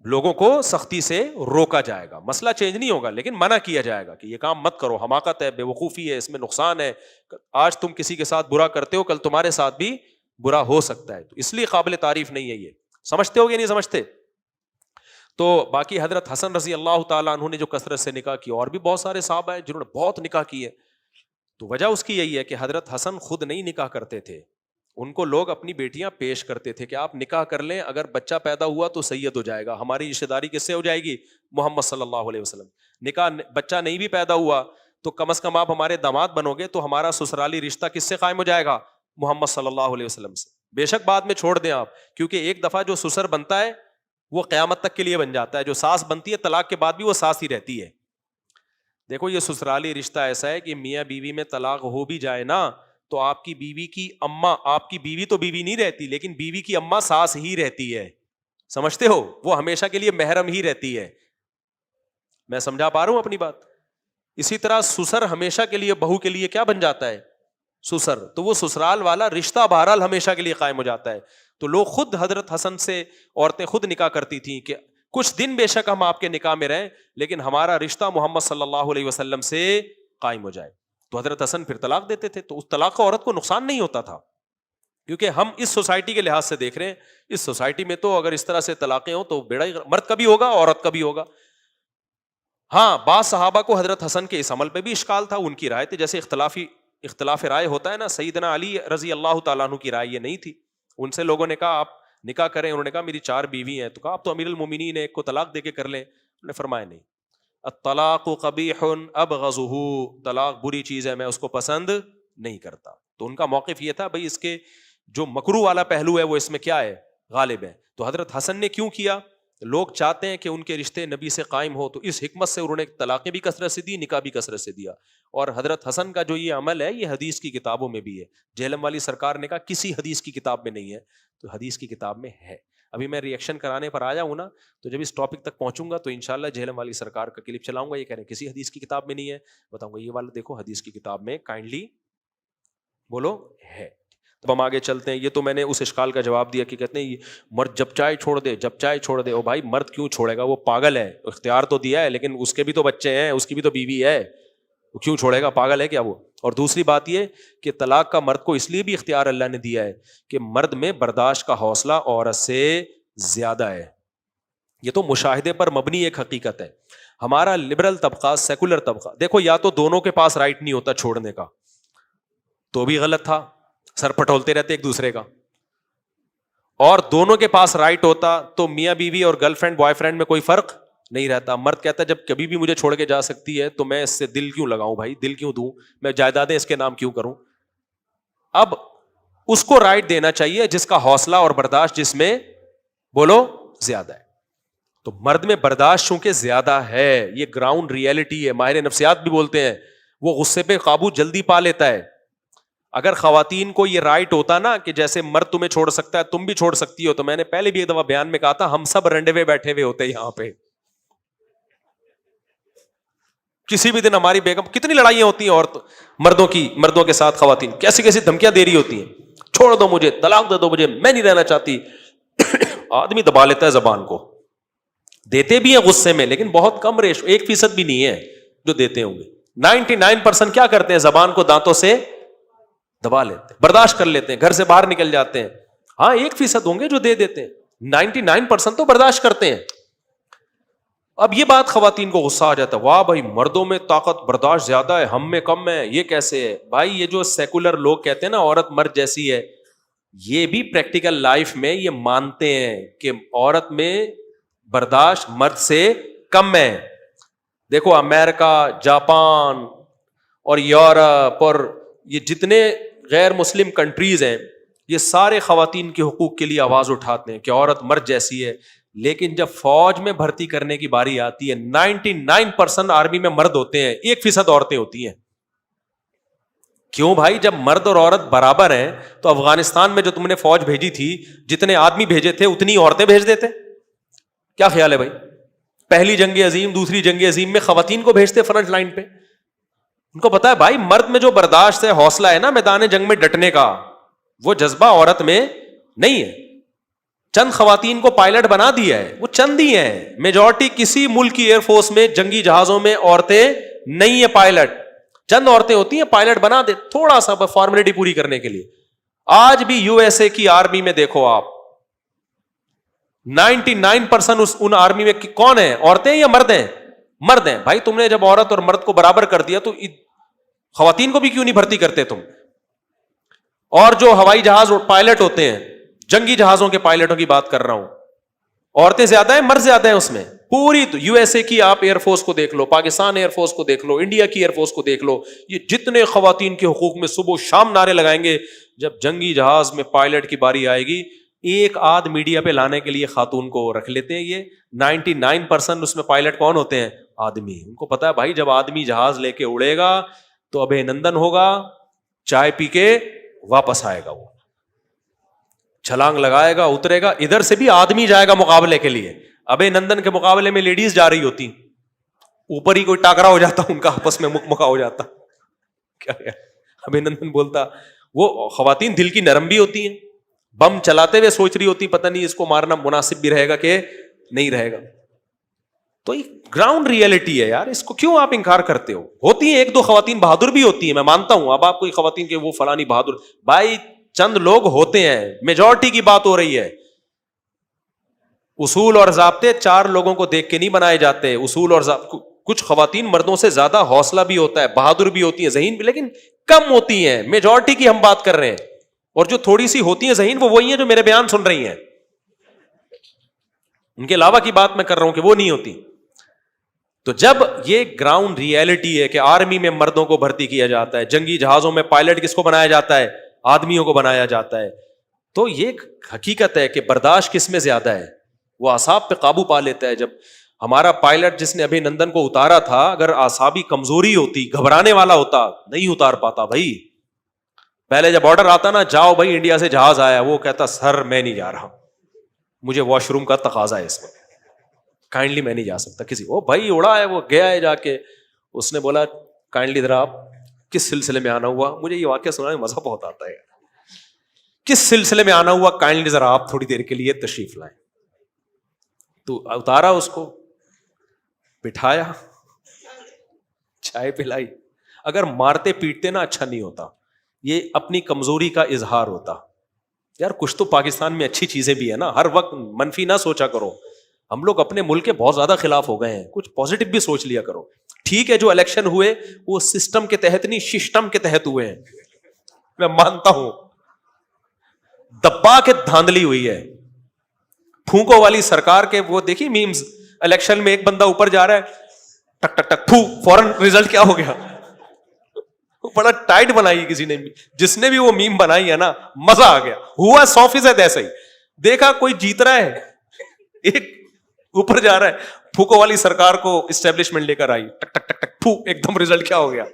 لوگوں کو سختی سے روکا جائے گا. مسئلہ چینج نہیں ہوگا لیکن منع کیا جائے گا کہ یہ کام مت کرو, حماقت ہے, بے وقوفی ہے, اس میں نقصان ہے, آج تم کسی کے ساتھ برا کرتے ہو کل تمہارے ساتھ بھی برا ہو سکتا ہے, تو اس لیے قابل تعریف نہیں ہے یہ. سمجھتے ہو گے نہیں سمجھتے؟ تو باقی حضرت حسن رضی اللہ تعالیٰ عنہ نے جو کثرت سے نکاح کی, اور بھی بہت سارے صحابہ ہیں جنہوں نے بہت نکاح کیے, تو وجہ اس کی یہی ہے کہ حضرت حسن خود نہیں نکاح کرتے تھے, ان کو لوگ اپنی بیٹیاں پیش کرتے تھے کہ آپ نکاح کر لیں, اگر بچہ پیدا ہوا تو سید ہو جائے گا, ہماری رشتہ داری کس سے ہو جائے گی؟ محمد صلی اللہ علیہ وسلم. نکاح بچہ نہیں بھی پیدا ہوا تو کم از کم آپ ہمارے داماد بنو گے تو ہمارا سسرالی رشتہ کس سے قائم ہو جائے گا؟ محمد صلی اللہ علیہ وسلم سے. بے شک بعد میں چھوڑ دیں آپ, کیونکہ ایک دفعہ جو سسر بنتا ہے وہ قیامت تک کے لیے بن جاتا ہے, جو ساس بنتی ہے طلاق کے بعد بھی وہ ساس ہی رہتی ہے. دیکھو یہ سسرالی رشتہ ایسا ہے کہ میاں بیوی میں طلاق ہو بھی جائے نا تو آپ کی بیوی کی اماں, آپ کی بیوی تو بیوی نہیں رہتی لیکن بیوی کی اماں ساس ہی رہتی ہے. سمجھتے ہو, وہ ہمیشہ کے لیے محرم ہی رہتی ہے. میں سمجھا پا رہا ہوں اپنی بات؟ اسی طرح سسر ہمیشہ کے لیے بہو کے لیے کیا بن جاتا ہے؟ سسر. تو وہ سسرال والا رشتہ بہرحال ہمیشہ کے لیے قائم ہو جاتا ہے. تو لوگ خود حضرت حسن سے عورتیں خود نکاح کرتی تھیں کہ کچھ دن بے شک ہم آپ کے نکاح میں رہیں لیکن ہمارا رشتہ محمد صلی اللہ علیہ وسلم سے قائم ہو جائے. تو حضرت حسن پھر طلاق دیتے تھے, تو اس طلاق کا عورت کو نقصان نہیں ہوتا تھا, کیونکہ ہم اس سوسائٹی کے لحاظ سے دیکھ رہے ہیں, اس سوسائٹی میں تو اگر اس طرح سے طلاقیں ہوں تو بیڑا ہی, مرد کا بھی ہوگا عورت کا بھی ہوگا. ہاں بعض صحابہ کو حضرت حسن کے اس عمل پہ بھی اشکال تھا, ان کی رائے تھی, جیسے اختلاف رائے ہوتا ہے نا, سیدنا علی رضی اللہ تعالیٰ عنہ کی رائے یہ نہیں تھی. ان سے لوگوں نے کہا آپ نکاح کریں, انہوں نے کہا میری 4 بیوی ہیں, تو کہا آپ تو امیر المومنین ہیں, ایک کو طلاق دے کے کر لیں. انہوں نے فرمایا نہیں, الطلاق قبیح ابغضہ, طلاق بری چیز ہے, میں اس کو پسند نہیں کرتا. تو ان کا موقف یہ تھا بھائی اس کے جو مکروہ والا پہلو ہے وہ اس میں کیا ہے؟ غالب ہے. تو حضرت حسن نے کیوں کیا؟ لوگ چاہتے ہیں کہ ان کے رشتے نبی سے قائم ہو, تو اس حکمت سے انہوں نے طلاقیں بھی کثرت سے دی, نکاح بھی کثرت سے دیا. اور حضرت حسن کا جو یہ عمل ہے یہ حدیث کی کتابوں میں بھی ہے. جہلم والی سرکار نے کہا کسی حدیث کی کتاب میں نہیں ہے, تو حدیث کی کتاب میں ہے. ابھی میں ریئیکشن کرانے پر آیا ہوں نا, تو جب اس ٹاپک تک پہنچوں گا تو انشاءاللہ جہلم والی سرکار کا کلپ چلاؤں گا, یہ کہہ رہے ہیں کسی حدیث کی کتاب میں نہیں ہے, بتاؤں گا یہ والا دیکھو حدیث کی کتاب میں کائنڈلی بولو ہے. تو ہم آگے چلتے ہیں. یہ تو میں نے اس اشکال کا جواب دیا کہ کہتے ہیں مرد جب چائے چھوڑ دے, جب چائے چھوڑ دے. او بھائی مرد کیوں چھوڑے گا, وہ پاگل ہے, اختیار تو دیا ہے لیکن اس کے بھی تو بچے ہیں, اس کی بھی تو بیوی ہے, وہ کیوں چھوڑے گا, پاگل ہے کیا وہ؟ اور دوسری بات یہ کہ طلاق کا مرد کو اس لیے بھی اختیار اللہ نے دیا ہے کہ مرد میں برداشت کا حوصلہ عورت سے زیادہ ہے. یہ تو مشاہدے پر مبنی ایک حقیقت ہے. ہمارا لبرل طبقہ, سیکولر طبقہ, دیکھو یا تو دونوں کے پاس رائٹ نہیں ہوتا چھوڑنے کا, تو بھی غلط تھا, سر پٹولتے رہتے ایک دوسرے کا, اور دونوں کے پاس رائٹ ہوتا تو میاں بیوی اور گرل فرینڈ بوائے فرینڈ میں کوئی فرق نہیں رہتا. مرد کہتا ہے جب کبھی بھی مجھے چھوڑ کے جا سکتی ہے تو میں اس سے دل کیوں لگاؤں بھائی, دل کیوں دوں, میں جائیدادیں اس کے نام کیوں کروں. اب اس کو رائٹ دینا چاہیے جس کا حوصلہ اور برداشت جس میں بولو زیادہ ہے. تو مرد میں برداشت چونکہ زیادہ ہے, یہ گراؤنڈ ریئلٹی ہے. ماہر نفسیات بھی بولتے ہیں وہ غصے پہ قابو جلدی پا لیتا ہے. اگر خواتین کو یہ رائٹ ہوتا نا کہ جیسے مرد تمہیں چھوڑ سکتا ہے تم بھی چھوڑ سکتی ہو, تو میں نے پہلے بھی ایک دفعہ بیان میں کہا تھا ہم سب رنڈے ہوئے بیٹھے ہوئے ہوتے یہاں پہ. کسی بھی دن ہماری بیگم, کتنی لڑائیاں ہوتی ہیں عورت مردوں کے ساتھ, خواتین کیسی کیسی دھمکیاں دے رہی ہوتی ہیں, چھوڑ دو مجھے, طلاق دے دو مجھے, میں نہیں رہنا چاہتی. آدمی دبا لیتا ہے زبان کو, دیتے بھی ہیں غصے میں لیکن بہت کم ریشو, 1% بھی نہیں ہے جو دیتے ہوں گے. 99% کیا کرتے ہیں, زبان کو دانتوں سے دبا لیتے ہیں, برداشت کر لیتے ہیں, گھر سے باہر نکل جاتے ہیں. ہاں 1% ہوں گے جو دے دیتے ہیں, 99% تو برداشت کرتے ہیں. اب یہ بات خواتین کو غصہ آ جاتا ہے, واہ بھائی مردوں میں طاقت برداشت زیادہ ہے, ہم میں کم ہے, یہ کیسے ہے بھائی. یہ جو سیکولر لوگ کہتے ہیں نا عورت مرد جیسی ہے, یہ بھی پریکٹیکل لائف میں یہ مانتے ہیں کہ عورت میں برداشت مرد سے کم ہے. دیکھو امریکہ, جاپان اور یورپ اور یہ جتنے غیر مسلم کنٹریز ہیں, یہ سارے خواتین کے حقوق کے لیے آواز اٹھاتے ہیں کہ عورت مرد جیسی ہے. لیکن جب فوج میں بھرتی کرنے کی باری آتی ہے 99% آرمی میں مرد ہوتے ہیں, 1% عورتیں ہوتی ہیں. کیوں بھائی؟ جب مرد اور عورت برابر ہیں تو افغانستان میں جو تم نے فوج بھیجی تھی، جتنے آدمی بھیجے تھے اتنی عورتیں بھیج دیتے. کیا خیال ہے بھائی؟ پہلی جنگ عظیم، دوسری جنگ عظیم میں خواتین کو بھیجتے فرنٹ لائن پہ. ان کو پتا ہے بھائی مرد میں جو برداشت ہے، حوصلہ ہے نا میدان جنگ میں ڈٹنے کا، وہ جذبہ عورت میں نہیں ہے. چند خواتین کو پائلٹ بنا دیا ہے، وہ چند ہی ہیں. میجورٹی کسی ملک کی ایئر فورس میں جنگی جہازوں میں عورتیں نہیں ہیں پائلٹ. چند عورتیں ہوتی ہیں پائلٹ بنا دے، تھوڑا سا فارمیلٹی پوری کرنے کے لیے. آج بھی یو ایس اے کی آرمی میں دیکھو آپ، 99% ان آرمی میں کون ہیں؟ عورتیں یا مرد ہیں؟ مرد ہیں. بھائی تم نے جب عورت اور مرد کو برابر کر دیا تو خواتین کو بھی کیوں نہیں بھرتی کرتے تم؟ اور جو ہوائی جہاز پائلٹ ہوتے ہیں، جنگی جہازوں کے پائلٹوں کی بات کر رہا ہوں، عورتیں زیادہ ہیں مرد زیادہ ہیں اس میں؟ پوری یو ایس اے کی آپ ایئر فورس کو دیکھ لو، پاکستان ایئر فورس کو دیکھ لو، انڈیا کی ایئر فورس کو دیکھ لو، یہ جتنے خواتین کے حقوق میں صبح و شام نعرے لگائیں گے، جب جنگی جہاز میں پائلٹ کی باری آئے گی ایک آدھ میڈیا پہ لانے کے لیے خاتون کو رکھ لیتے ہیں. یہ 99% اس میں پائلٹ کون ہوتے ہیں؟ آدمی. ان کو پتا ہے بھائی جب آدمی جہاز لے کے اڑے گا تو ابھی نندن ہوگا، چائے پی کے واپس آئے گا، وہ چھلانگ لگائے گا، اترے گا، ادھر سے بھی آدمی جائے گا مقابلے کے لیے. ابے نندن کے مقابلے میں لیڈیز جا رہی ہوتی، اوپر ہی کوئی ٹاکرا ہو جاتا ان کا، آپس میں مکمکا ہو جاتا. کیا ابے نندن بولتا. وہ خواتین دل کی نرم بھی ہوتی ہیں، بم چلاتے ہوئے سوچ رہی ہوتی پتہ نہیں اس کو مارنا مناسب بھی رہے گا کہ نہیں رہے گا. تو یہ گراؤنڈ ریئلٹی ہے یار، اس کو کیوں آپ انکار کرتے ہو؟ ہوتی ہیں ایک دو خواتین بہادر بھی ہوتی ہیں، میں مانتا ہوں. اب آپ کوئی خواتین کے وہ فلانی بہادر، بھائی چند لوگ ہوتے ہیں، میجورٹی کی بات ہو رہی ہے. اصول اور ضابطے 4 لوگوں کو دیکھ کے نہیں بنائے جاتے. اصول اور کچھ خواتین مردوں سے زیادہ حوصلہ بھی ہوتا ہے، بہادر بھی ہوتی ہیں، ذہین بھی، لیکن کم ہوتی ہیں. میجورٹی کی ہم بات کر رہے ہیں، اور جو تھوڑی سی ہوتی ہیں ذہین، وہ وہی ہیں جو میرے بیان سن رہی ہیں. ان کے علاوہ کی بات میں کر رہا ہوں کہ وہ نہیں ہوتی. تو جب یہ گراؤنڈ ریئلٹی ہے کہ آرمی میں مردوں کو بھرتی کیا جاتا ہے، جنگی جہازوں میں پائلٹ کس کو بنایا جاتا ہے؟ آدمیوں کو بنایا جاتا ہے. تو یہ حقیقت ہے کہ برداشت کس میں زیادہ ہے، وہ اعصاب پہ قابو پا لیتا ہے. جب ہمارا پائلٹ جس نے ابھی نندن کو اتارا تھا، اگر اعصابی کمزوری ہوتی، گھبرانے والا ہوتا، نہیں اتار پاتا. بھائی پہلے جب آرڈر آتا نا، جاؤ بھائی انڈیا سے جہاز آیا، وہ کہتا سر میں نہیں جا رہا، مجھے واش روم کا تقاضا ہے اس میں، کائنڈلی میں نہیں جا سکتا. کسی وہ بھائی اڑا ہے، وہ گیا ہے جا کے، اس نے بولا کائنڈلی ذرا آپ کس سلسلے میں آنا ہوا؟ مجھے یہ واقعہ سنانے میں مزہ بہت آتا ہے. کس سلسلے میں آنا ہوا؟ کائنڈلی ذرا آپ تھوڑی دیر کے لیے تشریف لائیں. تو اتارا، اس کو بٹھایا، چائے پلائی. اگر مارتے پیٹتے نا اچھا نہیں ہوتا، یہ اپنی کمزوری کا اظہار ہوتا. یار کچھ تو پاکستان میں اچھی چیزیں بھی ہے نا، ہر وقت منفی نہ سوچا کرو. ہم لوگ اپنے ملک کے بہت زیادہ خلاف ہو گئے ہیں، کچھ پازیٹو بھی سوچ لیا کرو. ٹھیک ہے جو الیکشن ہوئے وہ سسٹم کے تحت نہیں، سسٹم کے تحت ہوئے ہیں، میں مانتا ہوں. دبا کے دھاندلی ہوئی ہے، پھونکو والی سرکار کے. وہ دیکھی میمز، الیکشن میں ایک بندہ اوپر جا رہا ہے، ٹک ٹک ٹک پھو، فوراً ریزلٹ کیا ہو گیا. بڑا ٹائٹ بنائی کسی نے، جس نے بھی وہ میم بنائی ہے نا، مزہ آ گیا. ہوا 100% ایسا ہی. دیکھا کوئی جیت رہا ہے، ایک اوپر جا رہا ہے، پھوکو والی سرکار کو اسٹیبلشمنٹ لے کر آئی، ٹک ٹک ٹک ٹک پھو، ایک دم ریزلٹ کیا ہو گیا،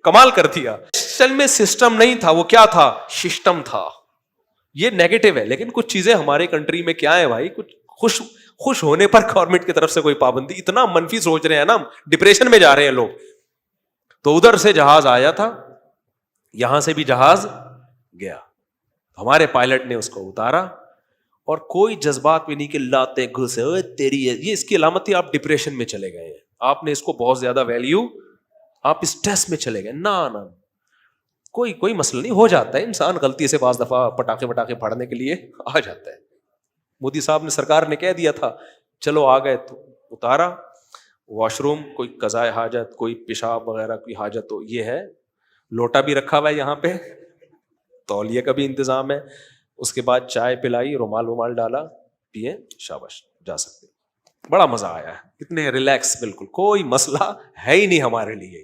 کمال کر دیا. اصل میں سسٹم نہیں تھا، وہ کیا تھا؟ سسٹم تھا. یہ نیگیٹو ہے، لیکن کچھ چیزیں ہمارے کنٹری میں کیا ہے بھائی، کچھ خوش ہونے پر گورنمنٹ کی طرف سے کوئی پابندی. اتنا منفی سوچ رہے ہیں نا، ڈپریشن میں جا رہے ہیں لوگ. تو ادھر سے جہاز آیا تھا، یہاں سے بھی جہاز گیا، ہمارے پائلٹ نے اس کو اتارا، اور کوئی جذبات بھی نہیں کہ لاتے گھسے تیری ہے. یہ اس کی علامت تھی آپ ڈپریشن میں چلے گئے ہیں، آپ نے اس کو بہت زیادہ ویلیو، آپ اسٹریس میں چلے گئے. نہ کوئی مسئلہ نہیں، ہو جاتا ہے انسان غلطی سے بعض دفعہ پٹاخے پھاڑنے کے لیے آ جاتا ہے. مودی صاحب نے، سرکار نے کہہ دیا تھا چلو آ گئے، تو اتارا. واش روم، کوئی قضائے حاجت، کوئی پیشاب وغیرہ کوئی حاجت ہو، یہ ہے. لوٹا بھی رکھا ہوا ہے یہاں پہ، تولیے کا بھی انتظام ہے. اس کے بعد چائے پلائی، رومال ڈالا، پیے، شاباش جا سکتے. بڑا مزہ آیا ہے، اتنے ریلیکس، بالکل کوئی مسئلہ ہے ہی نہیں ہمارے لیے.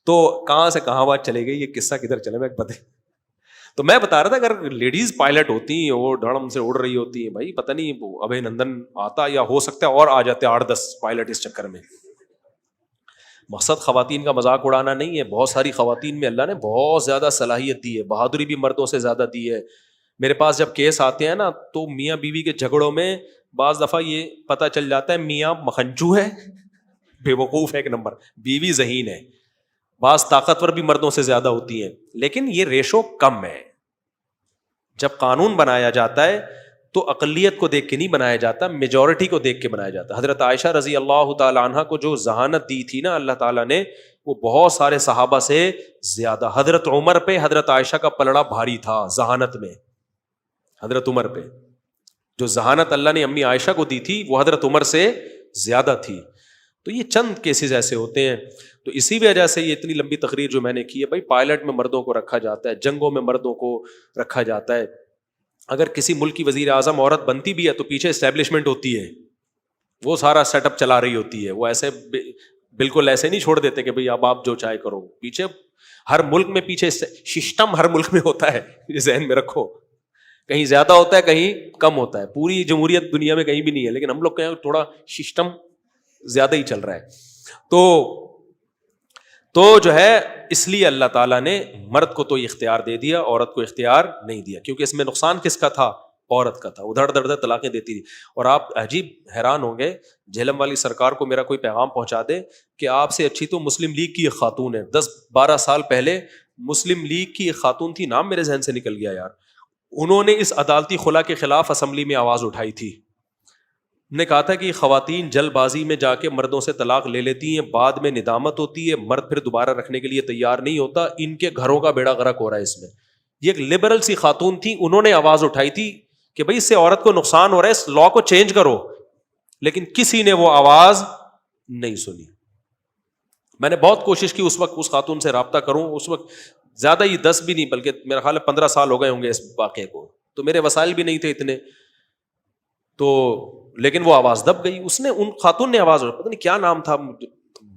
تو کہاں سے کہاں بات چلے گئی، یہ قصہ کدھر چلے میں بتا. تو میں بتا رہا تھا اگر لیڈیز پائلٹ ہوتی ہیں، وہ ڈھڑم سے اڑ رہی ہوتی ہیں، بھائی پتہ نہیں ابھی نندن آتا، یا ہو سکتا ہے اور آ جاتے 8-10 پائلٹ اس چکر میں. مقصد خواتین کا مذاق اڑانا نہیں ہے، بہت ساری خواتین میں اللہ نے بہت زیادہ صلاحیت دی ہے، بہادری بھی مردوں سے زیادہ دی ہے. میرے پاس جب کیس آتے ہیں نا تو میاں بیوی کے جھگڑوں میں بعض دفعہ یہ پتہ چل جاتا ہے میاں مخنچو ہے، بے وقوف ہے ایک نمبر، بیوی ذہین ہے. بعض طاقتور بھی مردوں سے زیادہ ہوتی ہیں، لیکن یہ ریشو کم ہے. جب قانون بنایا جاتا ہے تو اقلیت کو دیکھ کے نہیں بنایا جاتا، میجورٹی کو دیکھ کے بنایا جاتا. حضرت عائشہ رضی اللہ تعالی عنہ کو جو ذہانت دی تھی نا اللہ تعالیٰ نے، وہ بہت سارے صحابہ سے زیادہ. حضرت عمر پہ حضرت عائشہ کا پلڑا بھاری تھا ذہانت میں. حضرت عمر پہ جو ذہانت اللہ نے امی عائشہ کو دی تھی وہ حضرت عمر سے زیادہ تھی. تو یہ چند کیسز ایسے ہوتے ہیں. تو اسی وجہ سے یہ اتنی لمبی تقریر جو میں نے کی ہے، بھائی پائلٹ میں مردوں کو رکھا جاتا ہے، جنگوں میں مردوں کو رکھا جاتا ہے. اگر کسی ملک کی وزیر اعظم عورت بنتی بھی ہے تو پیچھے اسٹیبلشمنٹ ہوتی ہے، وہ سارا سیٹ اپ چلا رہی ہوتی ہے. وہ ایسے بالکل ایسے نہیں چھوڑ دیتے کہ بھائی اب آپ جو چاہے کرو. پیچھے ہر ملک میں پیچھے سسٹم ہر ملک میں ہوتا ہے، یہ ذہن میں رکھو. کہیں زیادہ ہوتا ہے کہیں کم ہوتا ہے. پوری جمہوریت دنیا میں کہیں بھی نہیں ہے، لیکن ہم لوگ کہیں تھوڑا سسٹم زیادہ ہی چل رہا ہے. تو جو ہے اس لیے اللہ تعالیٰ نے مرد کو تو اختیار دے دیا، عورت کو اختیار نہیں دیا، کیونکہ اس میں نقصان کس کا تھا؟ عورت کا تھا. ادھر ادھر طلاقیں دیتی تھی. اور آپ عجیب حیران ہوں گے، جہلم والی سرکار کو میرا کوئی پیغام پہنچا دے کہ آپ سے اچھی تو مسلم لیگ کی ایک خاتون ہے. 10-12 سال پہلے مسلم لیگ کی ایک خاتون تھی، نام میرے ذہن سے نکل گیا یار، انہوں نے اس عدالتی خلا کے خلاف اسمبلی میں آواز اٹھائی تھی. نے کہا تھا کہ خواتین جلد بازی میں جا کے مردوں سے طلاق لے لیتی ہیں، بعد میں ندامت ہوتی ہے، مرد پھر دوبارہ رکھنے کے لیے تیار نہیں ہوتا، ان کے گھروں کا بیڑا غرق ہو رہا ہے اس میں. یہ ایک لبرل سی خاتون تھی، انہوں نے آواز اٹھائی تھی کہ بھائی اس سے عورت کو نقصان ہو رہا ہے، اس لا کو چینج کرو. لیکن کسی نے وہ آواز نہیں سنی. میں نے بہت کوشش کی اس وقت اس خاتون سے رابطہ کروں. اس وقت زیادہ ہی 10 بھی نہیں بلکہ میرا خیال ہے 15 سال ہو گئے ہوں گے اس واقعے کو، تو میرے وسائل بھی نہیں تھے اتنے. تو لیکن وہ آواز دب گئی. اس نے ان خاتون نے آواز پتہ نہیں کیا نام تھا،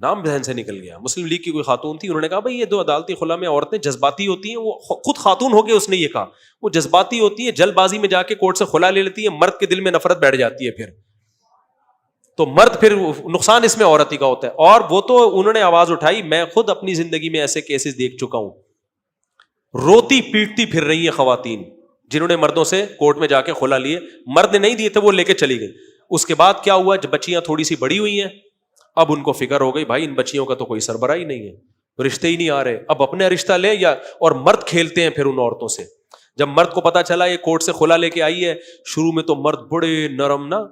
نام ذہن سے نکل گیا، مسلم لیگ کی کوئی خاتون تھی. انہوں نے کہا بھائی یہ دو عدالتی خلا میں عورتیں جذباتی ہوتی ہیں. وہ خود خاتون ہو کے اس نے یہ کہا وہ جذباتی ہوتی ہیں، جلد بازی میں جا کے کورٹ سے خلا لے لیتی ہیں، مرد کے دل میں نفرت بیٹھ جاتی ہے پھر تو مرد پھر نقصان اس میں عورت ہی کا ہوتا ہے. اور وہ تو انہوں نے آواز اٹھائی. میں خود اپنی زندگی میں ایسے کیسز دیکھ چکا ہوں، روتی پیٹتی پھر رہی ہیں خواتین جنہوں نے مردوں سے کورٹ میں جا کے خلا لیے. مرد نے نہیں دیے تھے، وہ لے کے چلی گئی. اس کے بعد کیا ہوا، جب بچیاں تھوڑی سی بڑی ہوئی ہیں اب ان کو فکر ہو گئی بھائی ان بچیوں کا تو کوئی سربراہ ہی نہیں ہے، رشتے ہی نہیں آ رہے، اب اپنے رشتہ لے یا. اور مرد کھیلتے ہیں پھر ان عورتوں سے. جب مرد کو پتا چلا یہ کورٹ سے خلا لے کے آئی ہے، شروع میں تو مرد بڑے نرم نا،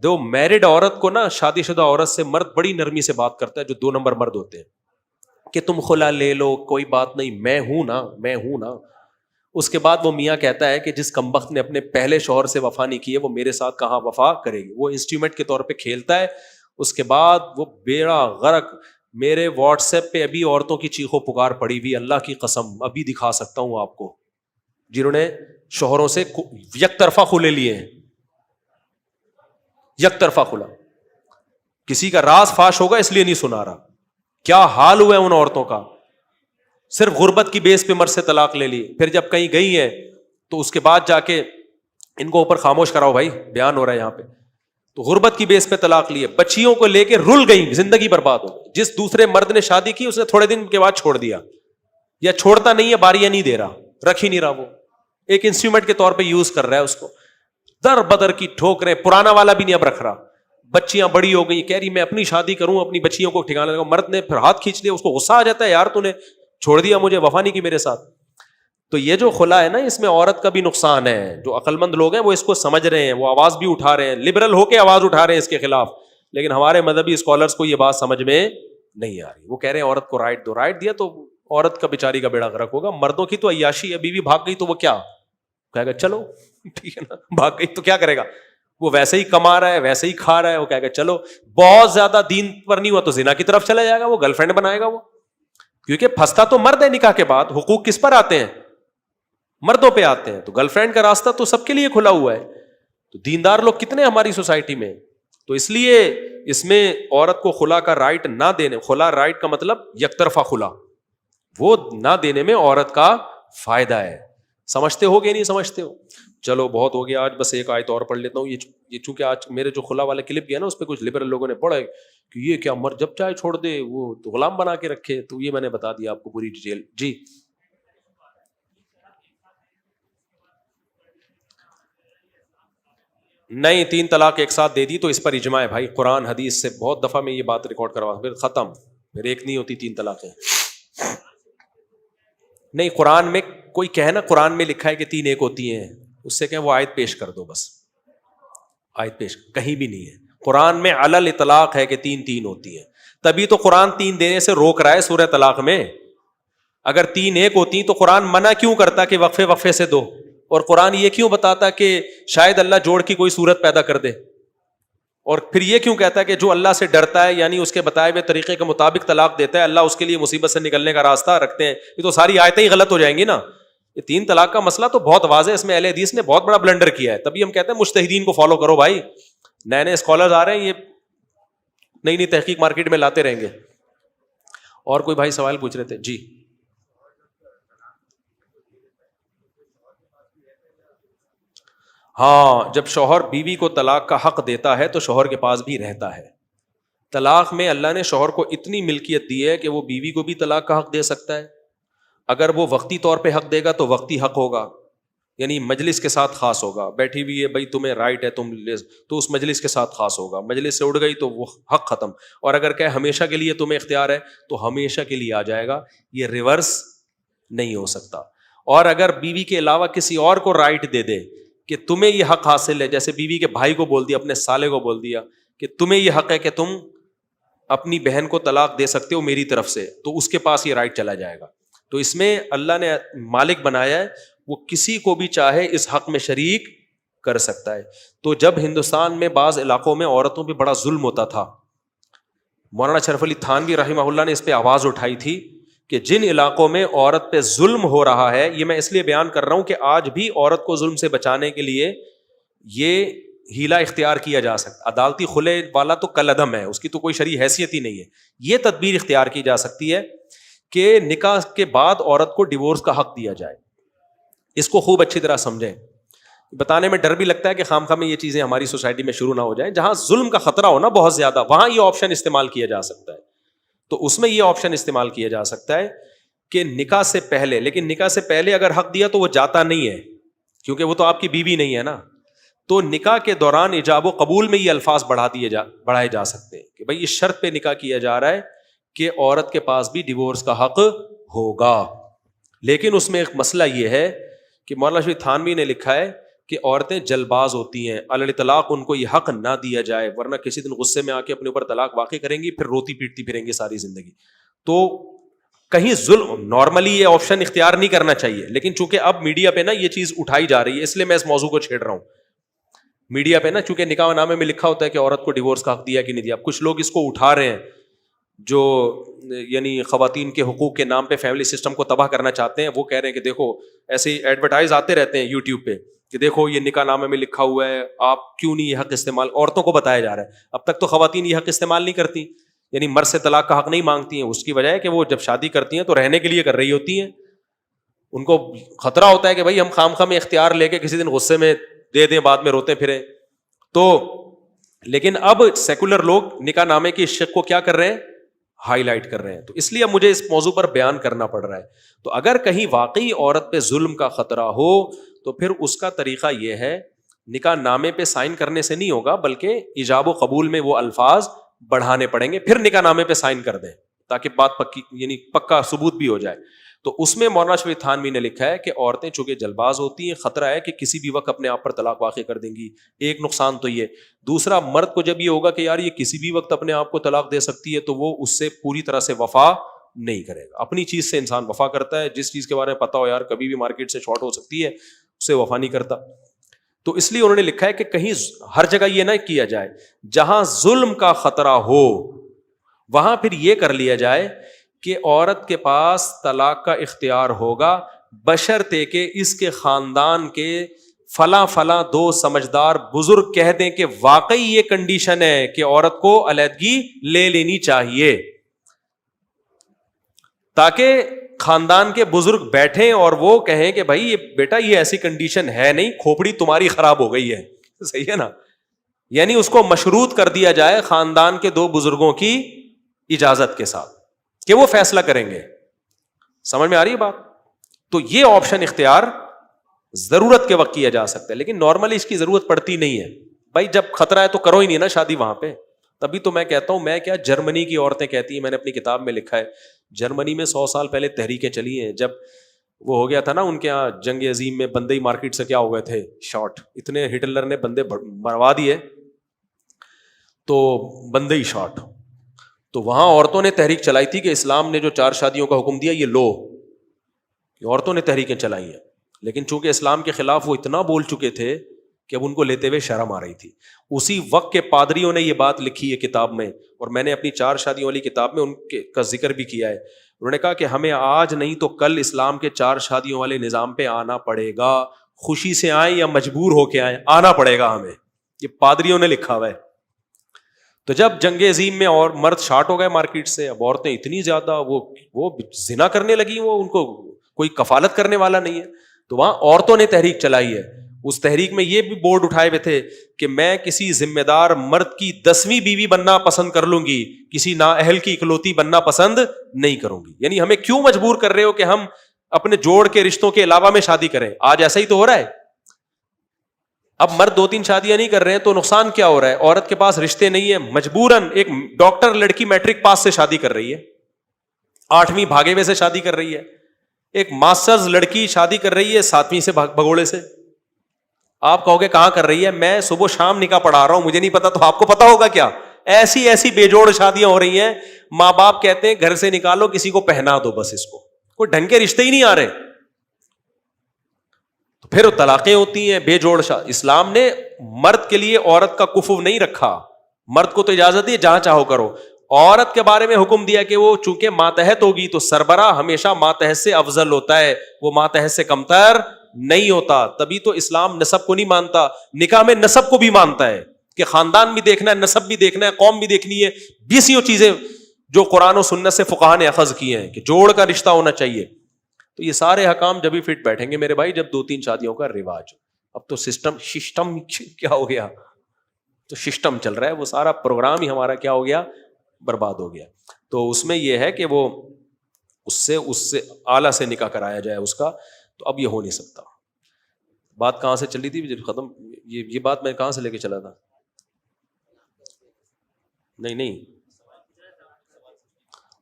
دو میرڈ عورت کو نا، شادی شدہ عورت سے مرد بڑی نرمی سے بات کرتا ہے، جو 2 نمبر مرد ہوتے ہیں کہ تم خلا لے لو کوئی بات نہیں، میں ہوں نا. اس کے بعد وہ میاں کہتا ہے کہ جس کمبخت نے اپنے پہلے شوہر سے وفا نہیں کی ہے وہ میرے ساتھ کہاں وفا کرے گی. وہ انسٹرومنٹ کے طور پہ کھیلتا ہے. اس کے بعد وہ بیڑا غرق. میرے واٹس ایپ پہ ابھی عورتوں کی چیخو پکار پڑی ہوئی، اللہ کی قسم ابھی دکھا سکتا ہوں آپ کو، جنہوں نے شوہروں سے یک طرفہ کھلے لیے ہیں. یک طرفہ کھلا، کسی کا راز فاش ہوگا اس لیے نہیں سنا رہا. کیا حال ہوا ہے ان عورتوں کا، صرف غربت کی بیس پہ مرد سے طلاق لے لی. پھر جب کہیں گئی ہے تو اس کے بعد جا کے ان کو اوپر خاموش کراؤ بھائی، بیان ہو رہا ہے یہاں پہ. تو غربت کی بیس پہ طلاق لیے، بچیوں کو لے کے رل گئی، زندگی برباد ہو. جس دوسرے مرد نے شادی کی اس نے تھوڑے دن کے بعد چھوڑ دیا، یا چھوڑتا نہیں ہے، باریاں نہیں دے رہا، رکھ ہی نہیں رہا، وہ ایک انسٹرومنٹ کے طور پہ یوز کر رہا ہے اس کو. در بدر کی ٹھوکریں، پرانا والا بھی نہیں اب رکھ رہا. بچیاں بڑی ہو گئی، کہہ رہی میں اپنی شادی کروں، اپنی بچیوں کو ٹھکانے لگا. مرد نے پھر ہاتھ کھینچ لیا، اس کو غصہ آ جاتا ہے، یار تو نے چھوڑ دیا مجھے، وفا نہیں کی میرے ساتھ. تو یہ جو خلا ہے نا، اس میں عورت کا بھی نقصان ہے. جو عقل مند لوگ ہیں وہ اس کو سمجھ رہے ہیں، وہ آواز بھی اٹھا رہے ہیں، لبرل ہو کے آواز اٹھا رہے ہیں اس کے خلاف. لیکن ہمارے مذہبی اسکالرس کو یہ بات سمجھ میں نہیں آ رہی. وہ کہہ رہے ہیں عورت کو رائٹ دو، رائٹ دیا تو عورت کا بیچاری کا بیڑا غرق ہوگا. مردوں کی تو عیاشی ہے، بیوی بھاگ گئی تو وہ کیا کہے گا، چلو ٹھیک ہے نا، بھاگ گئی تو کیا کرے گا، وہ ویسے ہی کما رہا ہے، ویسے ہی کھا رہا ہے، وہ کہے گا چلو. بہت زیادہ دین پر نہیں ہوا تو زنا کی طرف چلا جائے گا، وہ گرل فرینڈ بنائے گا وہ. کیونکہ پھنستا تو مرد ہے نکاح کے بعد. حقوق کس پر آتے ہیں؟ مردوں پہ آتے ہیں. تو گرل فرینڈ کا راستہ تو سب کے لیے کھلا ہوا ہے. تو دیندار لوگ کتنے ہماری سوسائٹی میں. تو اس لیے اس میں عورت کو خلا کا رائٹ نہ دینے، خلا رائٹ کا مطلب یک طرفہ خلا، وہ نہ دینے میں عورت کا فائدہ ہے. سمجھتے ہو کہ نہیں سمجھتے ہو؟ چلو بہت ہو گیا آج، بس ایک آیت اور پڑھ لیتا ہوں. یہ چونکہ آج میرے جو خلا والا کلپ گیا نا، اس پہ کچھ لبرل لوگوں نے پڑھا ہے کہ یہ کیا مر جب چاہے چھوڑ دے، وہ تو غلام بنا کے رکھے. تو یہ میں نے بتا دیا آپ کو پوری ڈیٹیل. جی نہیں، 3 طلاق ایک ساتھ دے دی تو اس پر اجماع ہے بھائی، قرآن حدیث سے بہت دفعہ میں یہ بات ریکارڈ کروا، پھر ختم، پھر ایک نہیں ہوتی 3 طلاقیں. نہیں، قرآن میں کوئی کہے نا قرآن میں لکھا ہے کہ 3 ایک ہوتی ہیں، اس سے کہ وہ آیت پیش کر دو، بس آیت پیش، کہیں بھی نہیں ہے. قرآن میں علی الاطلاق ہے کہ 3 ہوتی ہیں، تبھی تو قرآن 3 دینے سے روک رہا ہے سورہ طلاق میں. اگر 3 ایک ہوتی تو قرآن منع کیوں کرتا کہ وقفے وقفے سے دو؟ اور قرآن یہ کیوں بتاتا کہ شاید اللہ جوڑ کی کوئی صورت پیدا کر دے؟ اور پھر یہ کیوں کہتا ہے کہ جو اللہ سے ڈرتا ہے، یعنی اس کے بتائے ہوئے طریقے کے مطابق طلاق دیتا ہے، اللہ اس کے لیے مصیبت سے نکلنے کا راستہ رکھتے ہیں؟ یہ تو ساری آیتیں ہی غلط ہو جائیں گی نا. یہ 3 طلاق کا مسئلہ تو بہت واضح ہے، اس میں اہل حدیث نے بہت بڑا بلنڈر کیا ہے. تبھی ہم کہتے ہیں مجتہدین کو فالو کرو بھائی. نئے نئے اسکالرز آ رہے ہیں، یہ نئی نئی تحقیق مارکیٹ میں لاتے رہیں گے. اور کوئی بھائی سوال پوچھ رہے تھے؟ جی ہاں، جب شوہر بیوی کو طلاق کا حق دیتا ہے تو شوہر کے پاس بھی رہتا ہے. طلاق میں اللہ نے شوہر کو اتنی ملکیت دی ہے کہ وہ بیوی کو بھی طلاق کا حق دے سکتا ہے. اگر وہ وقتی طور پہ حق دے گا تو وقتی حق ہوگا، یعنی مجلس کے ساتھ خاص ہوگا. بیٹھی ہوئی ہے بھائی، تمہیں رائٹ ہے تم لے، تو اس مجلس کے ساتھ خاص ہوگا. مجلس سے اڑ گئی تو وہ حق ختم. اور اگر کہ ہمیشہ کے لیے تمہیں اختیار ہے تو ہمیشہ کے لیے آ جائے گا، یہ ریورس نہیں ہو سکتا. اور اگر بیوی کے علاوہ کسی اور کو رائٹ دے دے کہ تمہیں یہ حق حاصل ہے، جیسے بیوی کے بھائی کو بول دیا، اپنے سالے کو بول دیا کہ تمہیں یہ حق ہے کہ تم اپنی بہن کو طلاق دے سکتے ہو میری طرف سے، تو اس کے پاس یہ رائٹ چلا جائے گا. تو اس میں اللہ نے مالک بنایا ہے، وہ کسی کو بھی چاہے اس حق میں شریک کر سکتا ہے. تو جب ہندوستان میں بعض علاقوں میں عورتوں پہ بڑا ظلم ہوتا تھا، مولانا شرف علی تھانوی رحمہ اللہ نے اس پہ آواز اٹھائی تھی کہ جن علاقوں میں عورت پہ ظلم ہو رہا ہے، یہ میں اس لیے بیان کر رہا ہوں کہ آج بھی عورت کو ظلم سے بچانے کے لیے یہ ہیلا اختیار کیا جا سکتا. عدالتی خلے والا تو کل عدم ہے، اس کی تو کوئی شرعی حیثیت ہی نہیں ہے. یہ تدبیر اختیار کی جا سکتی ہے کہ نکاح کے بعد عورت کو ڈیورس کا حق دیا جائے. اس کو خوب اچھی طرح سمجھیں. بتانے میں ڈر بھی لگتا ہے کہ خام خواہ میں یہ چیزیں ہماری سوسائٹی میں شروع نہ ہو جائیں. جہاں ظلم کا خطرہ ہو نا بہت زیادہ، وہاں یہ آپشن استعمال کیا جا سکتا ہے. تو اس میں یہ آپشن استعمال کیا جا سکتا ہے کہ نکاح سے پہلے، لیکن نکاح سے پہلے اگر حق دیا تو وہ جاتا نہیں ہے، کیونکہ وہ تو آپ کی بیوی نہیں ہے نا. تو نکاح کے دوران ایجاب و قبول میں یہ الفاظ بڑھائے جا سکتے ہیں کہ بھائی اس شرط پہ نکاح کیا جا رہا ہے کہ عورت کے پاس بھی ڈیورس کا حق ہوگا. لیکن اس میں ایک مسئلہ یہ ہے کہ مولانا شریف تھانوی نے لکھا ہے کہ عورتیں جلد باز ہوتی ہیں، علی طلاق ان کو یہ حق نہ دیا جائے، ورنہ کسی دن غصے میں آ کے اپنے اوپر طلاق واقع کریں گی، پھر روتی پیٹتی پھریں گی ساری زندگی. تو کہیں ظلم، نارملی یہ آپشن اختیار نہیں کرنا چاہیے، لیکن چونکہ اب میڈیا پہ نا یہ چیز اٹھائی جا رہی ہے، اس لیے میں اس موضوع کو چھیڑ رہا ہوں. میڈیا پہ نا چونکہ نکاح نامے میں لکھا ہوتا ہے کہ عورت کو ڈیورس کا حق دیا کہ نہیں دیا. اب کچھ لوگ اس کو اٹھا رہے ہیں جو یعنی خواتین کے حقوق کے نام پہ فیملی سسٹم کو تباہ کرنا چاہتے ہیں. وہ کہہ رہے ہیں کہ دیکھو ایسے ایڈورٹائز آتے رہتے ہیں یوٹیوب پہ کہ دیکھو یہ نکاح نامے میں لکھا ہوا ہے، آپ کیوں نہیں یہ حق استعمال، عورتوں کو بتایا جا رہا ہے. اب تک تو خواتین یہ حق استعمال نہیں کرتی، یعنی مرد سے طلاق کا حق نہیں مانگتی ہیں. اس کی وجہ ہے کہ وہ جب شادی کرتی ہیں تو رہنے کے لیے کر رہی ہوتی ہیں. ان کو خطرہ ہوتا ہے کہ بھائی ہم خام خواہ میں اختیار لے کے کسی دن غصے میں دے دیں، بعد میں روتے پھریں. تو لیکن اب سیکولر لوگ نکاح نامے کی شق کو کیا کر رہے ہیں، ہائی لائٹ کر رہے ہیں. تو اس لیے اب مجھے اس موضوع پر بیان کرنا پڑ رہا ہے. تو اگر کہیں واقعی عورت پہ ظلم کا خطرہ ہو تو پھر اس کا طریقہ یہ ہے، نکاح نامے پہ سائن کرنے سے نہیں ہوگا، بلکہ ایجاب و قبول میں وہ الفاظ بڑھانے پڑیں گے، پھر نکاح نامے پہ سائن کر دیں تاکہ بات پکی، یعنی پکا ثبوت بھی ہو جائے. تو اس میں مولانا شریف تھانوی نے لکھا ہے کہ عورتیں چونکہ جلباز ہوتی ہیں، خطرہ ہے کہ کسی بھی وقت اپنے آپ پر طلاق واقع کر دیں گی. ایک نقصان تو یہ. دوسرا، مرد کو جب یہ ہوگا کہ یار یہ کسی بھی وقت اپنے آپ کو طلاق دے سکتی ہے تو وہ اس سے پوری طرح سے وفا نہیں کرے گا. اپنی چیز سے انسان وفا کرتا ہے، جس چیز کے بارے میں پتا ہو یار کبھی بھی مارکیٹ سے شارٹ ہو سکتی ہے، اسے وفا نہیں کرتا. تو اس لیے انہوں نے لکھا ہے کہ کہیں ہر جگہ یہ نہ کیا جائے، جہاں ظلم کا خطرہ ہو وہاں پھر یہ کر لیا جائے کہ عورت کے پاس طلاق کا اختیار ہوگا، بشرطے کہ اس کے خاندان کے فلاں فلاں 2 سمجھدار بزرگ کہہ دیں کہ واقعی یہ کنڈیشن ہے کہ عورت کو علیحدگی لے لینی چاہیے، تاکہ خاندان کے بزرگ بیٹھیں اور وہ کہیں کہ بھائی یہ بیٹا یہ ایسی کنڈیشن ہے نہیں, کھوپڑی تمہاری خراب ہو گئی ہے, صحیح ہے نا. یعنی اس کو مشروط کر دیا جائے خاندان کے 2 بزرگوں کی اجازت کے ساتھ کہ وہ فیصلہ کریں گے. سمجھ میں آ رہی ہے بات؟ تو یہ آپشن اختیار ضرورت کے وقت کیا جا سکتا ہے, لیکن نارملی اس کی ضرورت پڑتی نہیں ہے. بھائی جب خطرہ ہے تو کرو ہی نہیں نا شادی وہاں پہ. تبھی تو میں کہتا ہوں, میں کیا, جرمنی کی عورتیں کہتی ہیں, میں نے اپنی کتاب میں لکھا ہے, جرمنی میں 100 سال پہلے تحریکیں چلی ہیں. جب وہ ہو گیا تھا نا ان کے یہاں جنگ عظیم میں, بندے مارکیٹ سے کیا ہو گئے تھے, شارٹ, اتنے ہٹلر نے بندے مروا دیے تو بندے ہی شارٹ. تو وہاں عورتوں نے تحریک چلائی تھی کہ اسلام نے جو 4 شادیوں کا حکم دیا یہ لو, عورتوں نے تحریکیں چلائی ہیں. لیکن چونکہ اسلام کے خلاف وہ اتنا بول چکے تھے کہ اب ان کو لیتے ہوئے شرم آ رہی تھی. اسی وقت کے پادریوں نے یہ بات لکھی ہے کتاب میں, اور میں نے اپنی 4 شادیوں والی کتاب میں ان کا ذکر بھی کیا ہے. انہوں نے کہا کہ ہمیں آج نہیں تو کل اسلام کے 4 شادیوں والے نظام پہ آنا پڑے گا, خوشی سے آئیں یا مجبور ہو کے آئیں, آنا پڑے گا ہمیں. یہ پادریوں نے لکھا ہوا ہے. تو جب جنگ عظیم میں اور مرد شارٹ ہو گئے مارکیٹ سے, اب عورتیں اتنی زیادہ وہ زنا کرنے لگی, وہ ان کو کوئی کفالت کرنے والا نہیں ہے. تو وہاں عورتوں نے تحریک چلائی ہے. اس تحریک میں یہ بھی بورڈ اٹھائے ہوئے تھے کہ میں کسی ذمہ دار مرد کی 10ویں بیوی بننا پسند کر لوں گی, کسی نااہل کی اکلوتی بننا پسند نہیں کروں گی. یعنی ہمیں کیوں مجبور کر رہے ہو کہ ہم اپنے جوڑ کے رشتوں کے علاوہ میں شادی کریں؟ آج ایسا ہی تو ہو رہا ہے. اب مرد 2-3 شادیاں نہیں کر رہے ہیں تو نقصان کیا ہو رہا ہے؟ عورت کے پاس رشتے نہیں ہے, مجبوراً ایک ڈاکٹر لڑکی میٹرک پاس سے شادی کر رہی ہے, 8ویں بھاگے ہوئے سے شادی کر رہی ہے. ایک ماسٹرز لڑکی شادی کر رہی ہے 7ویں سے بھگوڑے سے. آپ کہو گے کہاں کر رہی ہے؟ میں صبح شام نکاح پڑھا رہا ہوں, مجھے نہیں پتا, تو آپ کو پتا ہوگا کیا؟ ایسی بے جوڑ شادیاں ہو رہی ہیں, ماں باپ کہتے ہیں گھر سے نکالو, کسی کو پہنا دو بس, اس کو کوئی ڈھنگ کے رشتے ہی نہیں آ رہے. تو پھر طلاقیں ہوتی ہیں, بے جوڑ اسلام نے مرد کے لیے عورت کا کفو نہیں رکھا, مرد کو تو اجازت دی جہاں چاہو کرو. عورت کے بارے میں حکم دیا کہ وہ چونکہ ماتحت ہوگی تو سربراہ ہمیشہ ماتحت سے افضل ہوتا ہے, وہ ماتحت سے کمتر نہیں ہوتا. تبھی تو اسلام نسب کو نہیں مانتا, نکاح میں نسب کو بھی مانتا ہے کہ خاندان بھی دیکھنا ہے, نسب بھی دیکھنا ہے, قوم بھی دیکھنی ہے. 20 چیزیں جو قرآن و سنت سے فقہا نے اخذ کی ہیں کہ جوڑ کا رشتہ ہونا چاہیے. تو یہ سارے حکام جب ہی فٹ بیٹھیں گے میرے بھائی, جب 2-3 شادیوں کا رواج. اب تو سسٹم کیا ہو گیا, تو سسٹم چل رہا ہے, وہ سارا پروگرام ہی ہمارا کیا ہو گیا, برباد ہو گیا. تو اس میں یہ ہے کہ وہ اس سے اعلیٰ سے نکاح کرایا جائے اس کا, تو اب یہ ہو نہیں سکتا. بات کہاں سے چلی تھی ختم, یہ بات میں کہاں سے لے کے چلا تھا؟ نہیں,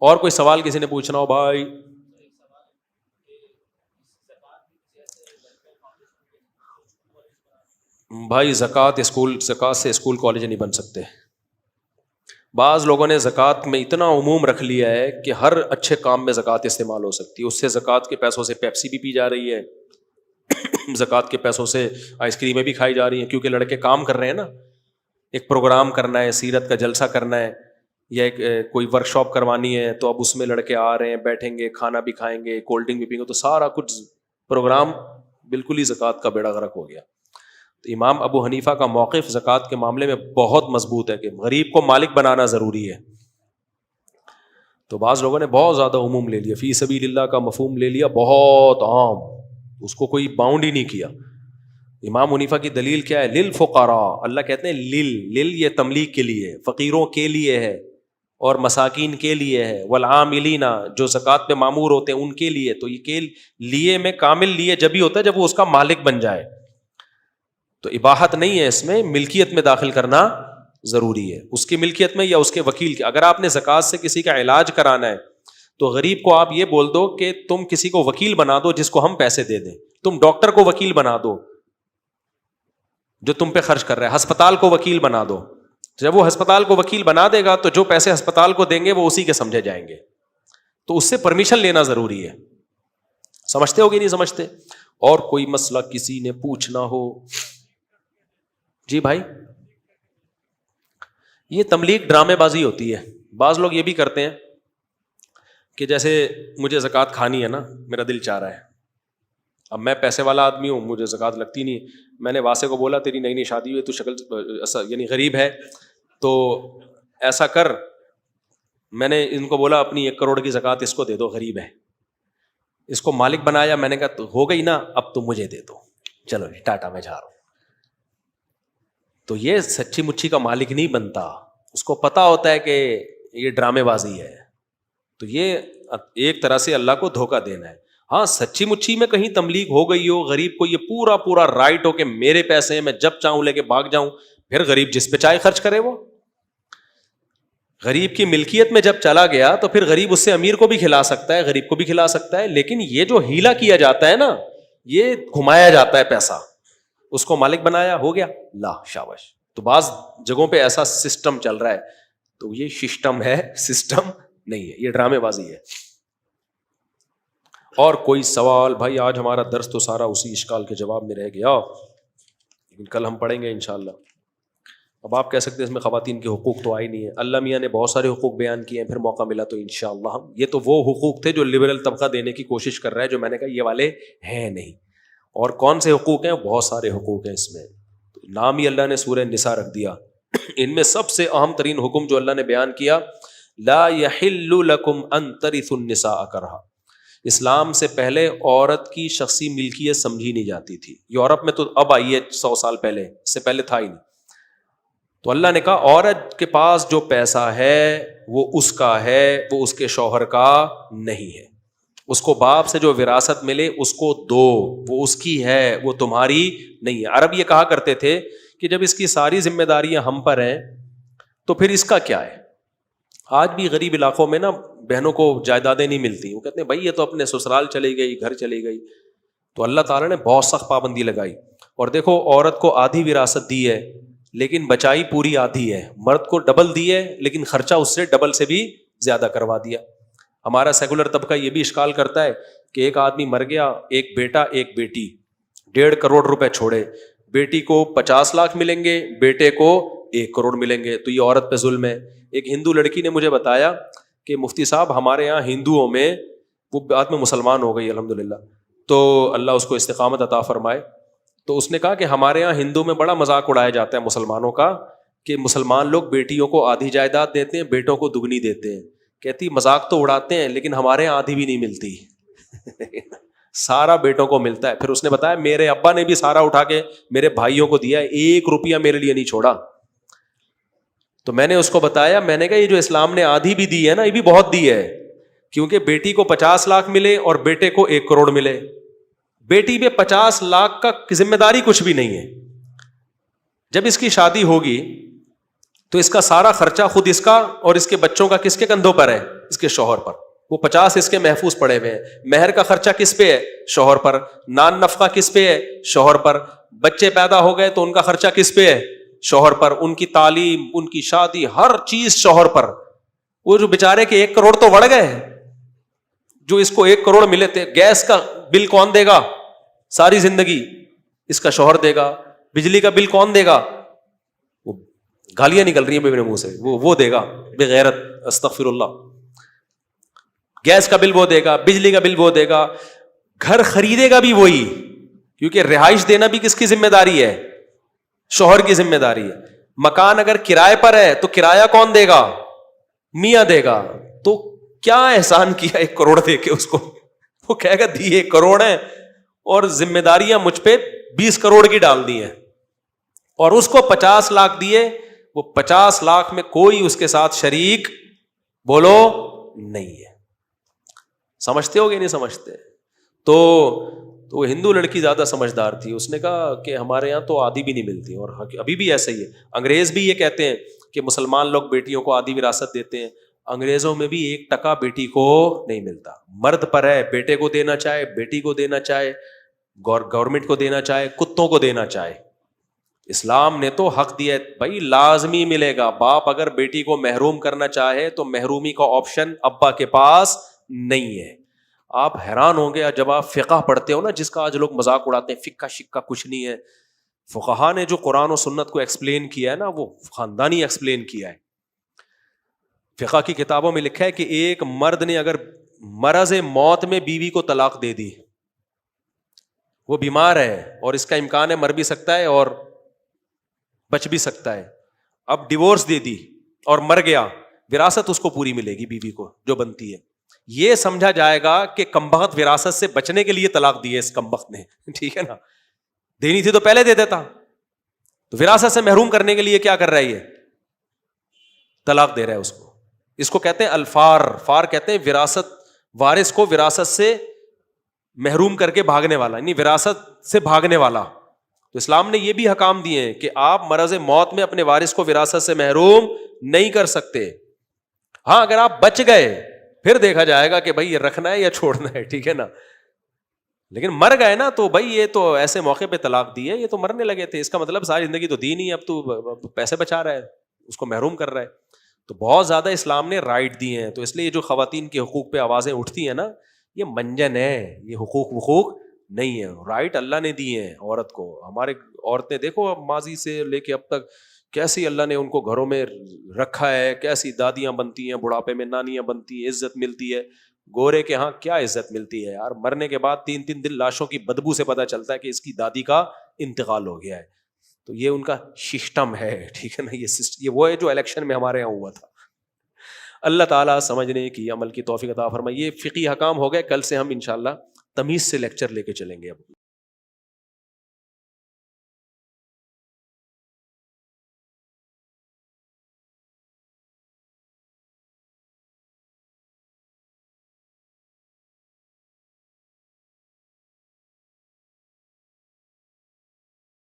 اور کوئی سوال کسی نے پوچھنا ہو بھائی؟ بھائی زکوٰۃ سے اسکول کالج نہیں بن سکتے. بعض لوگوں نے زکوٰۃ میں اتنا عموم رکھ لیا ہے کہ ہر اچھے کام میں زکوٰۃ استعمال ہو سکتی ہے. اس سے زکوٰۃ کے پیسوں سے پیپسی بھی پی جا رہی ہے, زکوٰۃ کے پیسوں سے آئس کریمیں بھی کھائی جا رہی ہیں, کیونکہ لڑکے کام کر رہے ہیں نا. ایک پروگرام کرنا ہے, سیرت کا جلسہ کرنا ہے, یا ایک کوئی ورک شاپ کروانی ہے, تو اب اس میں لڑکے آ رہے ہیں, بیٹھیں گے, کھانا بھی کھائیں گے, کولڈ ڈرنک بھی پئیں گے, تو سارا کچھ پروگرام بالکل ہی زکوٰۃ کا بیڑا غرق ہو گیا. تو امام ابو حنیفہ کا موقف زکوٰۃ کے معاملے میں بہت مضبوط ہے کہ غریب کو مالک بنانا ضروری ہے. تو بعض لوگوں نے بہت زیادہ عموم لے لیا, فی سبیل اللہ کا مفہوم لے لیا بہت عام, اس کو کوئی باؤنڈ ہی نہیں کیا. امام حنیفہ کی دلیل کیا ہے؟ للفقراء, اللہ کہتے ہیں لل یہ تملیغ کے لیے, فقیروں کے لیے ہے اور مساکین کے لیے ہے, والعاملین جو زکوٰۃ پہ مامور ہوتے ہیں ان کے لیے. تو یہ کے لیے میں کامل لیے جب ہی ہوتا ہے جب وہ اس کا مالک بن جائے. تو اباحت نہیں ہے اس میں, ملکیت میں داخل کرنا ضروری ہے, اس کی ملکیت میں یا اس کے وکیل کی. اگر آپ نے زکوٰۃ سے کسی کا علاج کرانا ہے تو غریب کو آپ یہ بول دو کہ تم کسی کو وکیل بنا دو جس کو ہم پیسے دے دیں. تم ڈاکٹر کو وکیل بنا دو جو تم پہ خرچ کر رہا ہے, ہسپتال کو وکیل بنا دو. جب وہ ہسپتال کو وکیل بنا دے گا تو جو پیسے ہسپتال کو دیں گے وہ اسی کے سمجھے جائیں گے. تو اس سے پرمیشن لینا ضروری ہے. سمجھتے ہو کہ نہیں سمجھتے؟ اور کوئی مسئلہ کسی نے پوچھنا ہو؟ جی بھائی, یہ تملیغ ڈرامے بازی ہوتی ہے. بعض لوگ یہ بھی کرتے ہیں کہ جیسے مجھے زکوٰۃ کھانی ہے نا, میرا دل چاہ رہا ہے, اب میں پیسے والا آدمی ہوں, مجھے زکوٰۃ لگتی نہیں. میں نے واسے کو بولا تیری نئی شادی ہوئی, تو شکل یعنی غریب ہے, تو ایسا کر, میں نے ان کو بولا اپنی 1 کروڑ کی زکوٰۃ اس کو دے دو, غریب ہے. اس کو مالک بنایا, میں نے کہا ہو گئی نا, اب تم مجھے دے دو, چلو جی ٹاٹا میں جا رہا ہوں. تو یہ سچی مچھی کا مالک نہیں بنتا, اس کو پتا ہوتا ہے کہ یہ ڈرامے بازی ہے. تو یہ ایک طرح سے اللہ کو دھوکہ دینا ہے. ہاں سچی مچھی میں کہیں تملیغ ہو گئی ہو, غریب کو یہ پورا رائٹ ہو کہ میرے پیسے ہیں, میں جب چاہوں لے کے بھاگ جاؤں, پھر غریب جس پہ چاہے خرچ کرے. وہ غریب کی ملکیت میں جب چلا گیا تو پھر غریب اس سے امیر کو بھی کھلا سکتا ہے, غریب کو بھی کھلا سکتا ہے. لیکن یہ جو ہیلا کیا جاتا ہے نا, یہ گھمایا جاتا ہے پیسہ, اس کو مالک بنایا, ہو گیا لا شاباش. تو بعض جگہوں پہ ایسا سسٹم چل رہا ہے, تو یہ سسٹم ہے, سسٹم نہیں ہے, یہ ڈرامے بازی ہے. اور کوئی سوال بھائی؟ آج ہمارا درس تو سارا اسی اشکال کے جواب میں رہ گیا, لیکن کل ہم پڑھیں گے انشاءاللہ. اب آپ کہہ سکتے ہیں اس میں خواتین کے حقوق تو آئی نہیں ہے. اللہ میاں نے بہت سارے حقوق بیان کیے ہیں, پھر موقع ملا تو انشاءاللہ ہم, یہ تو وہ حقوق تھے جو لبرل طبقہ دینے کی کوشش کر رہا ہے, جو میں نے کہا یہ والے ہیں نہیں. اور کون سے حقوق ہیں؟ بہت سارے حقوق ہیں اس میں, نام ہی اللہ نے سورہ نساء رکھ دیا. ان میں سب سے اہم ترین حکم جو اللہ نے بیان کیا, لا یحل لکم ان ترثوا النساء کرہا. اسلام سے پہلے عورت کی شخصی ملکیت سمجھی نہیں جاتی تھی. یورپ میں تو اب آئی ہے 100 سال پہلے, اس سے پہلے تھا ہی نہیں. تو اللہ نے کہا عورت کے پاس جو پیسہ ہے وہ اس کا ہے, وہ اس کے شوہر کا نہیں ہے. اس کو باپ سے جو وراثت ملے اس کو دو, وہ اس کی ہے, وہ تمہاری نہیں ہے. عرب یہ کہا کرتے تھے کہ جب اس کی ساری ذمہ داریاں ہم پر ہیں تو پھر اس کا کیا ہے. آج بھی غریب علاقوں میں نا بہنوں کو جائیدادیں نہیں ملتی, وہ کہتے ہیں بھائی یہ تو اپنے سسرال چلی گئی, گھر چلی گئی. تو اللہ تعالیٰ نے بہت سخت پابندی لگائی. اور دیکھو عورت کو آدھی وراثت دی ہے لیکن بچائی پوری آدھی ہے, مرد کو ڈبل دی ہے لیکن خرچہ اس سے ڈبل سے بھی زیادہ کروا دیا. ہمارا سیکولر طبقہ یہ بھی اشکال کرتا ہے کہ ایک آدمی مر گیا, ایک بیٹا ایک بیٹی, 1.5 کروڑ روپے چھوڑے, بیٹی کو 50 لاکھ ملیں گے, بیٹے کو 1 کروڑ ملیں گے, تو یہ عورت پہ ظلم ہے. ایک ہندو لڑکی نے مجھے بتایا کہ مفتی صاحب ہمارے یہاں ہندوؤں میں, وہ بعد میں مسلمان ہو گئی الحمدللہ, تو اللہ اس کو استقامت عطا فرمائے. تو اس نے کہا کہ ہمارے یہاں ہندو میں بڑا مذاق اڑایا جاتا ہے مسلمانوں کا کہ مسلمان لوگ بیٹیوں کو آدھی جائیداد دیتے ہیں, بیٹوں کو دگنی دیتے ہیں. کہتی مذاق تو اڑاتے ہیں لیکن ہمارے یہاں آدھی بھی نہیں ملتی, سارا بیٹوں کو ملتا ہے. پھر اس نے بتایا میرے ابا نے بھی سارا اٹھا کے میرے بھائیوں کو دیا ہے, 1 روپیہ میرے لیے نہیں چھوڑا. تو میں نے اس کو بتایا, میں نے کہا یہ جو اسلام نے آدھی بھی دی ہے نا, یہ بھی بہت دی ہے, کیونکہ بیٹی کو 50 لاکھ ملے اور بیٹے کو 1 کروڑ ملے. بیٹی پہ 50 لاکھ کا ذمہ داری کچھ بھی نہیں ہے. جب اس کی شادی ہوگی تو اس کا سارا خرچہ خود اس کا اور اس کے بچوں کا کس کے کندھوں پر ہے؟ اس کے شوہر پر. وہ 50 اس کے محفوظ پڑے ہوئے ہیں. مہر کا خرچہ کس پہ ہے؟ شوہر پر. نان نفقہ کس پہ ہے؟ شوہر پر. بچے پیدا ہو گئے تو ان کا خرچہ کس پہ ہے؟ شوہر پر. ان کی تعلیم, ان کی شادی, ہر چیز شوہر پر. وہ جو بیچارے کے 1 کروڑ تو بڑھ گئے, جو اس کو 1 کروڑ ملے تھے, گیس کا بل کون دے گا ساری زندگی؟ اس کا شوہر دے گا. بجلی کا بل کون دے گا؟ وہ گالیاں نکل رہی ہیں میرے منہ سے, وہ دے گا بغیرت, استغفر اللہ. گیس کا بل وہ دے گا, بجلی کا بل وہ دے گا, گھر خریدے گا بھی وہی, کیونکہ رہائش دینا بھی کس کی ذمہ داری ہے؟ شوہر کی ذمہ داری ہے. مکان اگر کرائے پر ہے تو کرایہ کون دے گا؟ میاں دے گا. تو کیا احسان کیا 1 کروڑ دے کے اس کو؟ وہ کہے گا دی 1 کروڑ ہے اور ذمہ داریاں مجھ پہ 20 کروڑ کی ڈال دی ہیں, اور اس کو 50 لاکھ دیے. وہ 50 لاکھ میں کوئی اس کے ساتھ شریک بولو نہیں ہے. سمجھتے ہو گے نہیں سمجھتے؟ تو وہ ہندو لڑکی زیادہ سمجھدار تھی. اس نے کہا کہ ہمارے یہاں تو آدھی بھی نہیں ملتی, اور ابھی بھی ایسا ہی ہے. انگریز بھی یہ کہتے ہیں کہ مسلمان لوگ بیٹیوں کو آدھی وراثت دیتے ہیں. انگریزوں میں بھی 1% بیٹی کو نہیں ملتا. مرد پر ہے, بیٹے کو دینا چاہے, بیٹی کو دینا چاہے, گورنمنٹ کو دینا چاہے, کتوں کو دینا چاہے. اسلام نے تو حق دیا ہے بھائی, لازمی ملے گا. باپ اگر بیٹی کو محروم کرنا چاہے تو محرومی کا آپشن ابا کے پاس نہیں ہے. آپ حیران ہوں گے جب آپ فقہ پڑھتے ہو نا, جس کا آج لوگ مذاق اڑاتے ہیں, فقہ شکہ کچھ نہیں ہے. فقہا نے جو قرآن و سنت کو ایکسپلین کیا ہے نا, وہ خاندانی ایکسپلین کیا ہے. فقہ کی کتابوں میں لکھا ہے کہ ایک مرد نے اگر مرض موت میں بیوی کو طلاق دے دی, وہ بیمار ہے اور اس کا امکان ہے مر بھی سکتا ہے اور بچ بھی سکتا ہے, اب ڈیورس دے دی اور مر گیا, وراثت اس کو پوری ملے گی بیوی کو جو بنتی ہے. یہ سمجھا جائے گا کہ کمبخت وراثت سے بچنے کے لیے طلاق دی ہے اس کمبخت نے, ٹھیک ہے نا, دینی تھی تو پہلے دے دیتا. تو وراثت سے محروم کرنے کے لیے کیا کر رہا ہے, یہ طلاق دے رہا ہے اس کو. اس کو کہتے ہیں الفار. فار کہتے ہیں وراثت, وارث کو وراثت سے محروم کر کے بھاگنے والا, یعنی وراثت سے بھاگنے والا. تو اسلام نے یہ بھی حکام دیے ہیں کہ آپ مرض موت میں اپنے وارث کو وراثت سے محروم نہیں کر سکتے. ہاں اگر آپ بچ گئے پھر دیکھا جائے گا کہ بھائی یہ رکھنا ہے یا چھوڑنا ہے, ٹھیک ہے نا. لیکن مر گئے نا تو بھائی یہ تو ایسے موقع پہ طلاق دی ہے, یہ تو مرنے لگے تھے, اس کا مطلب ساری زندگی تو دی نہیں, اب تو پیسے بچا رہا ہے, اس کو محروم کر رہا ہے. تو بہت زیادہ اسلام نے رائٹ دیے ہیں. تو اس لیے جو خواتین کے حقوق پہ آوازیں اٹھتی ہیں نا, یہ منجن ہے, یہ حقوق نہیں ہے, رائٹ اللہ نے دیے ہیں عورت کو. ہمارے عورتیں دیکھو ماضی سے لے کے اب تک کیسی اللہ نے ان کو گھروں میں رکھا ہے, کیسی دادیاں بنتی ہیں, بڑھاپے میں نانیاں بنتی ہیں, عزت ملتی ہے. گورے کے ہاں کیا عزت ملتی ہے یار, مرنے کے بعد 3 دن لاشوں کی بدبو سے پتہ چلتا ہے کہ اس کی دادی کا انتقال ہو گیا ہے. تو یہ ان کا سسٹم ہے, ٹھیک ہے نا. یہ وہ ہے جو الیکشن میں ہمارے یہاں ہوا تھا. اللہ تعالیٰ سمجھنے کی عمل کی توفیق عطا فرمائے. یہ فقہی حکام ہو گئے. کل سے ہم انشاءاللہ تمیز سے لیکچر لے کے چلیں گے. اب